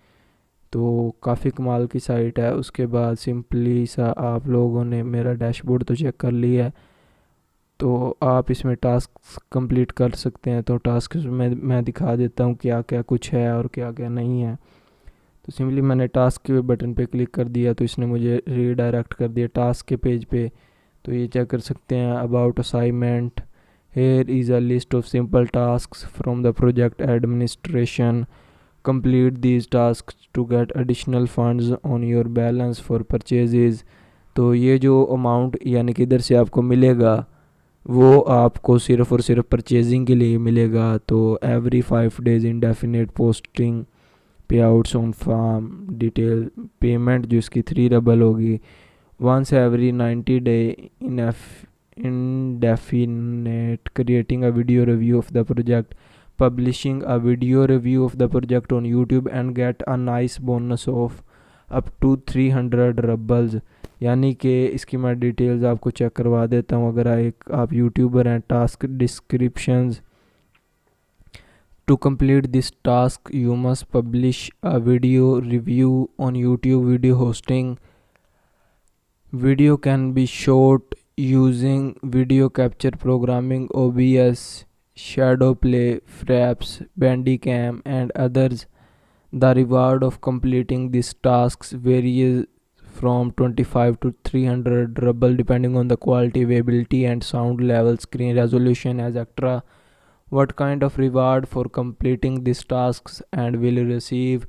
तो काफ़ी कमाल की साइट है। उसके बाद सिंपली सा आप लोगों ने मेरा डैशबोर्ड तो चेक कर लिया है, तो आप इसमें टास्क कंप्लीट कर सकते हैं। तो टास्क में मैं दिखा देता हूँ क्या क्या कुछ है और क्या क्या नहीं है। तो सिंपली मैंने टास्क के बटन पे क्लिक कर दिया, तो इसने मुझे रीडायरेक्ट कर दिया टास्क के पेज पे। तो ये चेक कर सकते हैं, about assignment, here is a list of simple task from the project administration, complete these task to get additional funds on your balance for purchases. तो ये जो अमाउंट यानी कि इधर से आपको मिलेगा वो आपको सिर्फ़ और सिर्फ परचेजिंग के लिए मिलेगा। तो every 5 days indefinite posting payouts on farm detail payment जो इसकी 3 रबल होगी। Once every 90 day in indefinite creating a video review of the project, publishing a video review of the project on YouTube and get a nice bonus of up to 300 रबल्स। यानी कि इसकी मैं details आपको check करवा देता हूँ। अगर आप यूट्यूबर हैं, task descriptions to complete this task you must publish a video review on YouTube video hosting. Video can be shot using video capture programming, OBS, Shadowplay, Fraps, Bandicam, and others. The reward of completing these tasks varies from 25 to 300 ruble depending on the quality, availability, and sound level, screen resolution, etc. What kind of reward for completing these tasks and will receive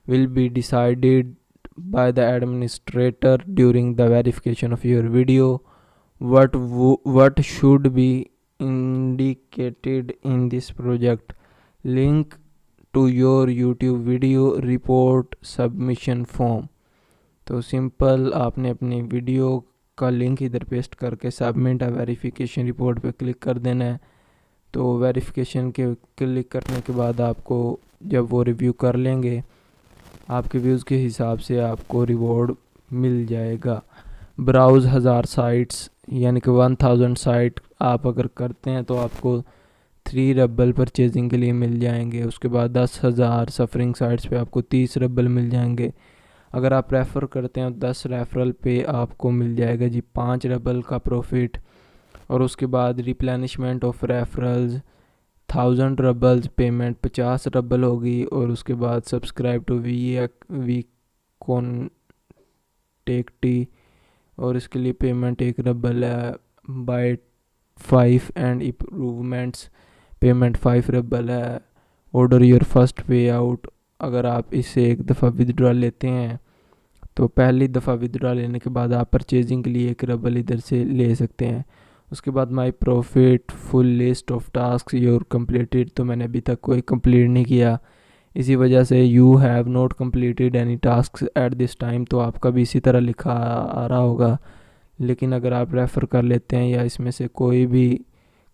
will be decided by the administrator during the verification of your video. What should be indicated in this project? Link to your YouTube video report submission form। तो simple आपने अपनी video का link इधर paste करके submit verification report पे click कर देना है। तो वेरिफिकेशन के क्लिक करने के बाद आपको जब वो रिव्यू कर लेंगे आपके व्यूज़ के हिसाब से आपको रिवॉर्ड मिल जाएगा। ब्राउज़ 1000 साइट्स यानी कि 1000 साइट आप अगर करते हैं तो आपको 3 रबल परचेजिंग के लिए मिल जाएंगे। उसके बाद 10,000 सफरिंग साइट्स पे आपको 30 रबल मिल जाएंगे। अगर आप रेफ़र करते हैं 10 रेफरल पे आपको मिल जाएगा जी 5 रबल का प्रॉफिट। और उसके बाद replenishment of referrals 1000 roubles payment 50 rouble होगी। और उसके बाद सब्सक्राइब टू वी कॉन्टेक्टी और इसके लिए पेमेंट 1 रबल है। Buy 5 and improvements payment 5 rouble है। Order your first payout अगर आप इसे एक दफ़ा विदड्रॉ लेते हैं तो पहली दफ़ा विदड्रॉ लेने के बाद आप परचेजिंग के लिए 1 रबल इधर से ले सकते हैं। उसके बाद my profit full list of task your completed तो मैंने अभी तक कोई कंप्लीट नहीं किया, इसी वजह से you have not completed any task at this time. तो आपका भी इसी तरह लिखा आ रहा होगा। लेकिन अगर आप रेफ़र कर लेते हैं या इसमें से कोई भी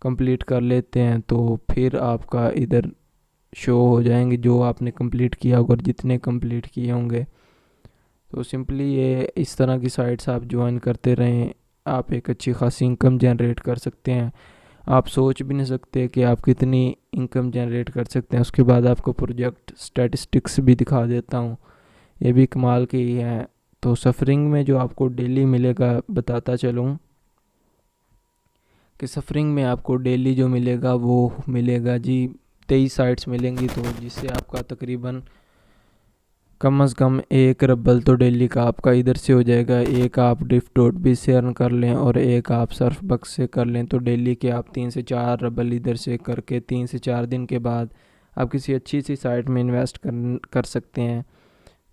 कंप्लीट कर लेते हैं तो फिर आपका इधर शो हो जाएंगे जो आपने कंप्लीट किया होगा और जितने कंप्लीट किए होंगे। तो सिंपली ये इस तरह की साइट्स आप ज्वाइन करते रहें, आप एक अच्छी खासी इनकम जनरेट कर सकते हैं। आप सोच भी नहीं सकते कि आप कितनी इनकम जनरेट कर सकते हैं। उसके बाद आपको प्रोजेक्ट स्टैटिस्टिक्स भी दिखा देता हूँ, ये भी कमाल की हैं। तो सफरिंग में जो आपको डेली मिलेगा बताता चलूँ कि सफरिंग में आपको डेली जो मिलेगा वो मिलेगा जी 23 साइट्स मिलेंगी। तो जिससे आपका तकरीबन कम से कम 1 रबल तो डेली का आपका इधर से हो जाएगा। एक आप ड्रिफ्ट डॉट भी से अर्न कर लें और एक आप सर्फ बक्स से कर लें तो डेली के आप 3 से 4 रबल इधर से करके 3 से 4 दिन के बाद आप किसी अच्छी सी साइट में इन्वेस्ट कर सकते हैं।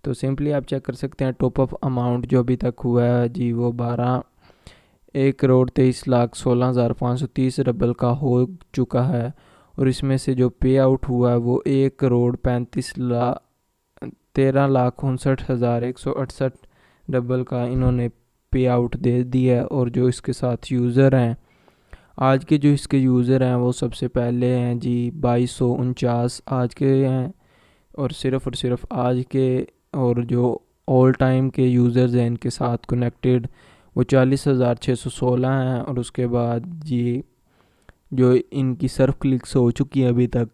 तो सिंपली आप चेक कर सकते हैं टॉपअप अमाउंट जो अभी तक हुआ है जी वो 1,23,16,530 रबल का हो चुका है। और इसमें से जो पे आउट हुआ है वो 1,13,59,168 रबल का इन्होंने पे आउट दे दिया है। और जो इसके साथ यूज़र हैं आज के जो इसके यूज़र हैं वो सबसे पहले हैं जी 2249 आज के हैं। और सिर्फ आज के और जो ऑल टाइम के यूज़र्स हैं इनके साथ कनेक्टेड वो 40,616 हैं। और उसके बाद जी जो इनकी सर्फ क्लिक्स हो चुकी है अभी तक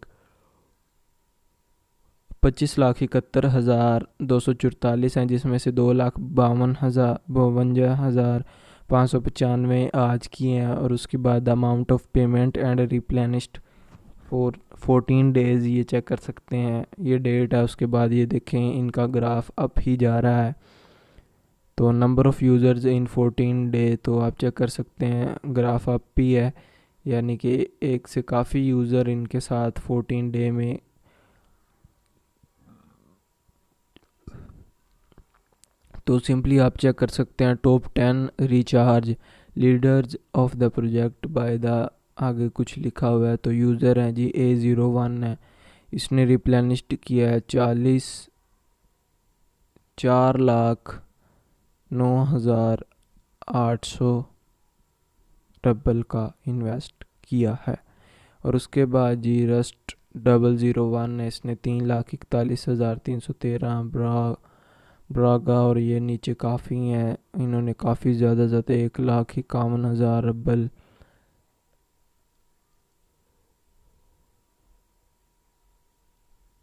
25,71,244 हैं, जिसमें से 2,52,595 आज की हैं। और उसके बाद amount of payment and replenished for 14 days ये चेक कर सकते हैं, ये डेट है। उसके बाद ये देखें इनका ग्राफ अप ही जा रहा है। तो number of users in 14 day तो आप चेक कर सकते हैं ग्राफ अप ही है, यानी कि एक से काफ़ी यूज़र इनके साथ 14 डे में। तो सिंपली आप चेक कर सकते हैं top 10 recharge leaders of the project by the, आगे कुछ लिखा हुआ है। तो यूज़र है जी A01 है, इसने रिप्लेनिश्ड किया है 4,09,800 रबल का इन्वेस्ट किया है। और उसके बाद जी रस्ट 001 है, इसने 3,41,313 ब्रागा, और ये नीचे काफ़ी हैं, इन्होंने काफ़ी ज़्यादा 1,51,000 रबल।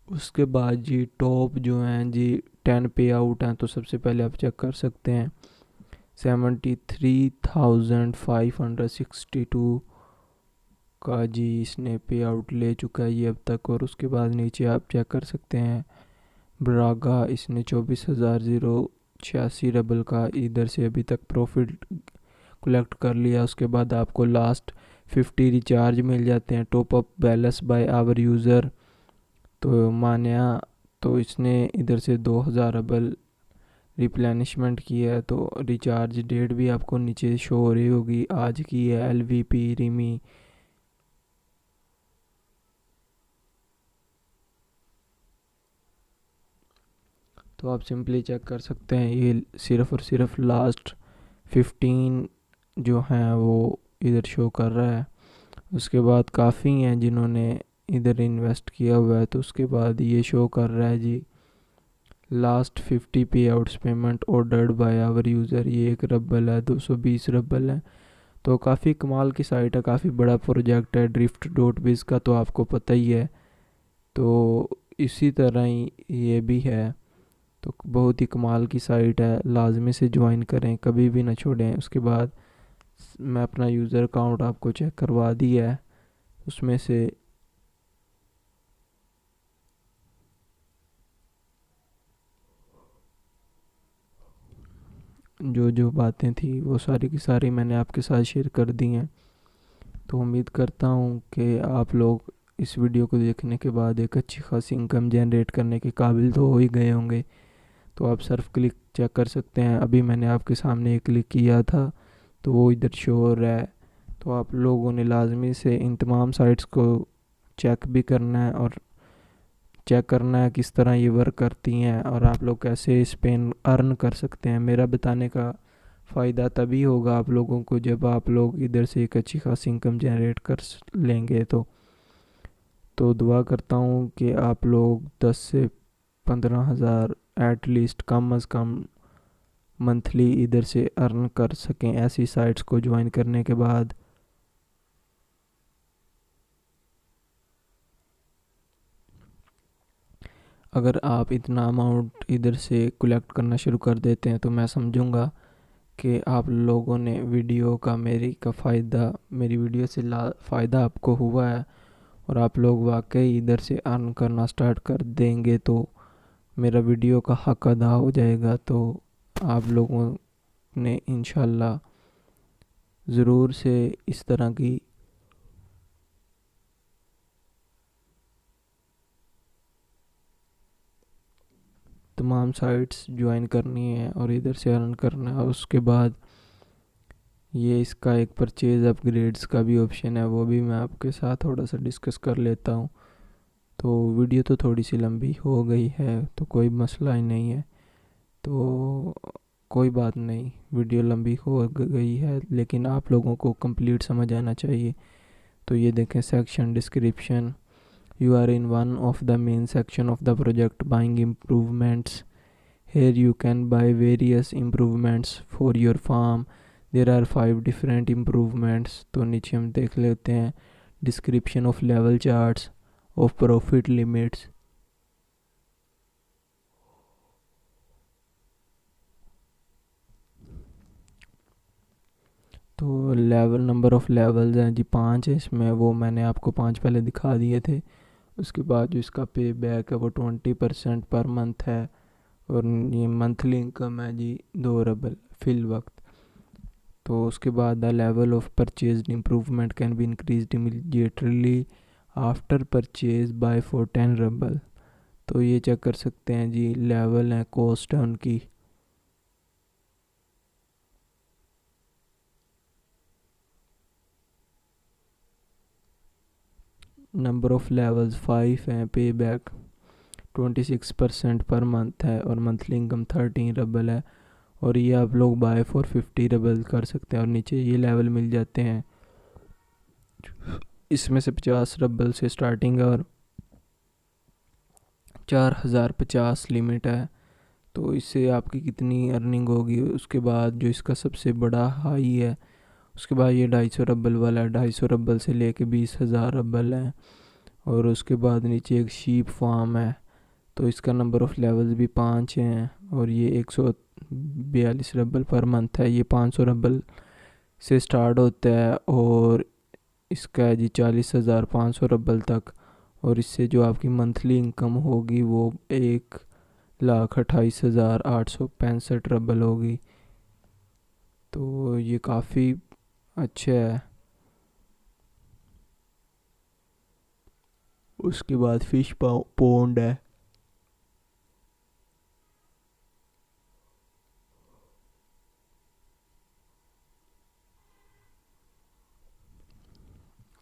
उसके बाद जी टॉप जो हैं जी 10 पे आउट हैं, तो सबसे पहले आप चेक कर सकते हैं 73,562 का जी इसने पे आउट ले चुका है ये अब तक। और उसके बाद नीचे आप चेक कर सकते हैं ब्रागा, इसने 24,086 रबल का इधर से अभी तक प्रॉफिट कलेक्ट कर लिया। उसके बाद आपको लास्ट 50 रिचार्ज मिल जाते हैं, top up balance by our user. तो मान्या, तो इसने इधर से 2,000 रबल रिप्लेनिशमेंट किया है। तो रिचार्ज डेट भी आपको नीचे शो हो रही होगी, आज की है LVP रिमी। तो आप सिंपली चेक कर सकते हैं, ये सिर्फ़ और सिर्फ लास्ट 15 जो हैं वो इधर शो कर रहा है। उसके बाद काफ़ी हैं जिन्होंने इधर इन्वेस्ट किया हुआ है, तो उसके बाद ये शो कर रहा है जी last 50 payouts payment ordered by our user, ये 1 रबल है, 220 रबल है। तो काफ़ी कमाल की साइट है, काफ़ी बड़ा प्रोजेक्ट है ड्रिफ्ट डॉट बिज़ का, तो आपको पता ही है। तो इसी तरह ही ये भी है, तो बहुत ही कमाल की साइट है, लाजमी से ज्वाइन करें, कभी भी ना छोड़ें। उसके बाद मैं अपना यूज़र अकाउंट आपको चेक करवा दिया है, उसमें से जो जो बातें थी वो सारी की सारी मैंने आपके साथ शेयर कर दी हैं। तो उम्मीद करता हूँ कि आप लोग इस वीडियो को देखने के बाद एक अच्छी खासी इनकम जनरेट करने के काबिल तो हो ही गए होंगे। तो आप सर्फ क्लिक चेक कर सकते हैं, अभी मैंने आपके सामने एक क्लिक किया था तो वो इधर शो हो रहा है। तो आप लोगों ने लाजमी से इन तमाम साइट्स को चेक भी करना है, और चेक करना है किस तरह ये वर्क करती हैं और आप लोग कैसे इस पे अर्न कर सकते हैं। मेरा बताने का फ़ायदा तभी होगा आप लोगों को जब आप लोग इधर से एक अच्छी खासी इनकम जनरेट कर लेंगे। तो दुआ करता हूँ कि आप लोग 10 से 15,000 एटलीस्ट कम अज़ कम मंथली इधर से अर्न कर सकें ऐसी साइट्स को ज्वाइन करने के बाद। अगर आप इतना अमाउंट इधर से कलेक्ट करना शुरू कर देते हैं तो मैं समझूंगा कि आप लोगों ने वीडियो का मेरी वीडियो से फ़ायदा आपको हुआ है, और आप लोग वाकई इधर से अर्न करना स्टार्ट कर देंगे तो मेरा वीडियो का हक अदा हो जाएगा। तो आप लोगों ने इंशाल्लाह ज़रूर से इस तरह की तमाम साइट्स ज्वाइन करनी है और इधर से अर्न करना है। उसके बाद ये इसका एक परचेज़ अपग्रेड्स का भी ऑप्शन है, वो भी मैं आपके साथ थोड़ा सा डिस्कस कर लेता हूँ। तो वीडियो तो थोड़ी सी लंबी हो गई है, तो कोई मसला ही नहीं है, तो कोई बात नहीं, वीडियो लंबी हो गई है लेकिन आप लोगों को कंप्लीट समझ आना चाहिए। तो ये देखें section description, you are in one of the main section of the project buying improvements, here you can buy various improvements for your farm, there are 5 different improvements। तो नीचे हम देख लेते हैं description of level charts of profit limits। तो level number of levels हैं जी 5 है इसमें, वो मैंने आपको 5 पहले दिखा दिए थे। उसके बाद जो इसका पे बैक है वो 20% पर मंथ है, और ये मंथली इनकम है जी 2 रबल फिल वक्त। तो उसके बाद the level of purchase improvement can be increase immediately after purchase buy for 10 rouble. तो ये चेक कर सकते हैं जी, लेवल है, कॉस्ट है उनकी। नंबर ऑफ़ लेवल्स 5 हैं, पे बैक 26% पर मंथ है और मंथली इनकम 13 रबल है। और ये आप लोग बाय फॉर 50 रबल कर सकते हैं और नीचे ये लेवल मिल जाते हैं। इसमें से 50 रबल से स्टार्टिंग है और 4050 लिमिट है। तो इससे आपकी कितनी अर्निंग होगी, उसके बाद जो इसका सबसे बड़ा हाई है, उसके बाद ये 250 रबल वाला है, 250 रबल से लेके 20,000 रबल है। और उसके बाद नीचे एक शीप फार्म है, तो इसका नंबर ऑफ़ लेवल्स भी 5 हैं और ये 142 रबल पर मंथ है। ये 500 रबल से स्टार्ट होता है और इसका है जी 40,500 रबल तक। और इससे जो आपकी मंथली इनकम होगी वो 1,28,865 रबल होगी। तो ये काफ़ी अच्छा है। उसके बाद फिश पॉन्ड है,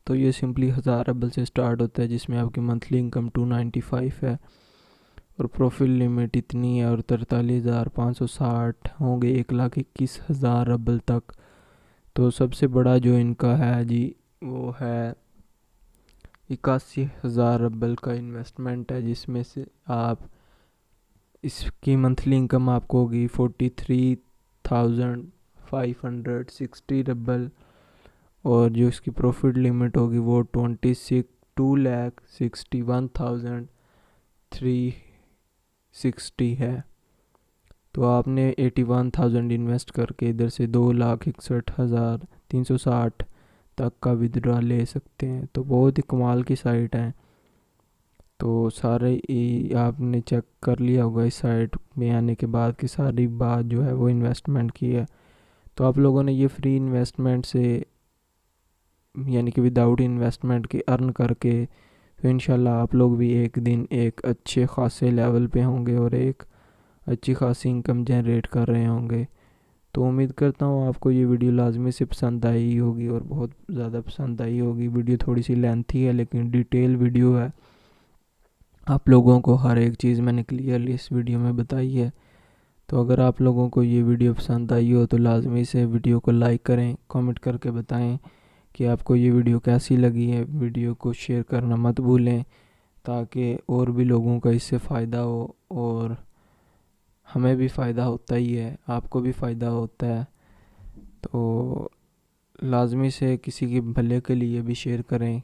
तो ये सिंपली 1000 रबल से स्टार्ट होता है जिसमें आपकी मंथली इनकम 295 है और प्रॉफिट लिमिट इतनी है और 43,560 होंगे 1,21,000 रबल तक। तो सबसे बड़ा जो इनका है जी वो है 81,000 रबल का इन्वेस्टमेंट है, जिसमें से आप इसकी मंथली इनकम आपको होगी 43,560 रबल और जो इसकी प्रॉफिट लिमिट होगी वो 2,61,360 है। तो आपने 81,000 इन्वेस्ट करके इधर से 2,61,360 तक का विड्रॉ ले सकते हैं। तो बहुत ही कमाल की साइट है। तो सारे आपने चेक कर लिया होगा इस साइट में आने के बाद कि सारी बात जो है वो इन्वेस्टमेंट की है। तो आप लोगों ने ये फ्री इन्वेस्टमेंट से यानी कि विदाउट इन्वेस्टमेंट के अर्न करके तो इंशाल्लाह आप लोग भी एक दिन एक अच्छे खासे लेवल पे होंगे और एक अच्छी खासी इनकम जनरेट कर रहे होंगे। तो उम्मीद करता हूँ आपको ये वीडियो लाजमी से पसंद आई होगी और बहुत ज़्यादा पसंद आई होगी। वीडियो थोड़ी सी लेंथी है लेकिन डिटेल वीडियो है। आप लोगों को हर एक चीज़ मैंने क्लियरली इस वीडियो में बताई है। तो अगर आप लोगों को ये वीडियो पसंद आई हो तो लाजमी से वीडियो को लाइक करें, कमेंट करके बताएं कि आपको ये वीडियो कैसी लगी है। वीडियो को शेयर करना मत भूलें ताकि और भी लोगों का इससे फ़ायदा हो और हमें भी फ़ायदा होता ही है, आपको भी फ़ायदा होता है। तो लाजमी से किसी के भले के लिए भी शेयर करें।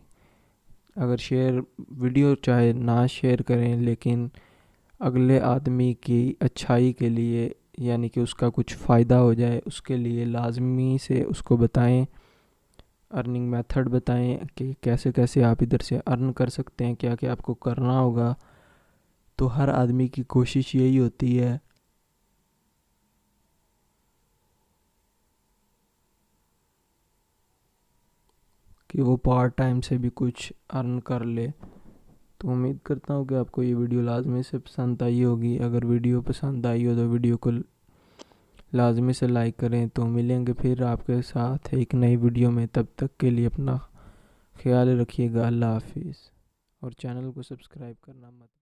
अगर शेयर वीडियो चाहे ना शेयर करें लेकिन अगले आदमी की अच्छाई के लिए यानी कि उसका कुछ फ़ायदा हो जाए उसके लिए लाजमी से उसको बताएं, अर्निंग मेथड बताएं कि कैसे कैसे आप इधर से अर्न कर सकते हैं, क्या क्या आपको करना होगा। तो हर आदमी की कोशिश यही होती है कि वो पार्ट टाइम से भी कुछ अर्न कर ले। तो उम्मीद करता हूँ कि आपको ये वीडियो लाजमी से पसंद आई होगी। अगर वीडियो पसंद आई हो तो वीडियो को लाजमी से लाइक करें। तो मिलेंगे फिर आपके साथ एक नई वीडियो में, तब तक के लिए अपना ख्याल रखिएगा। अल्लाह हाफिज़ और चैनल को सब्सक्राइब करना मत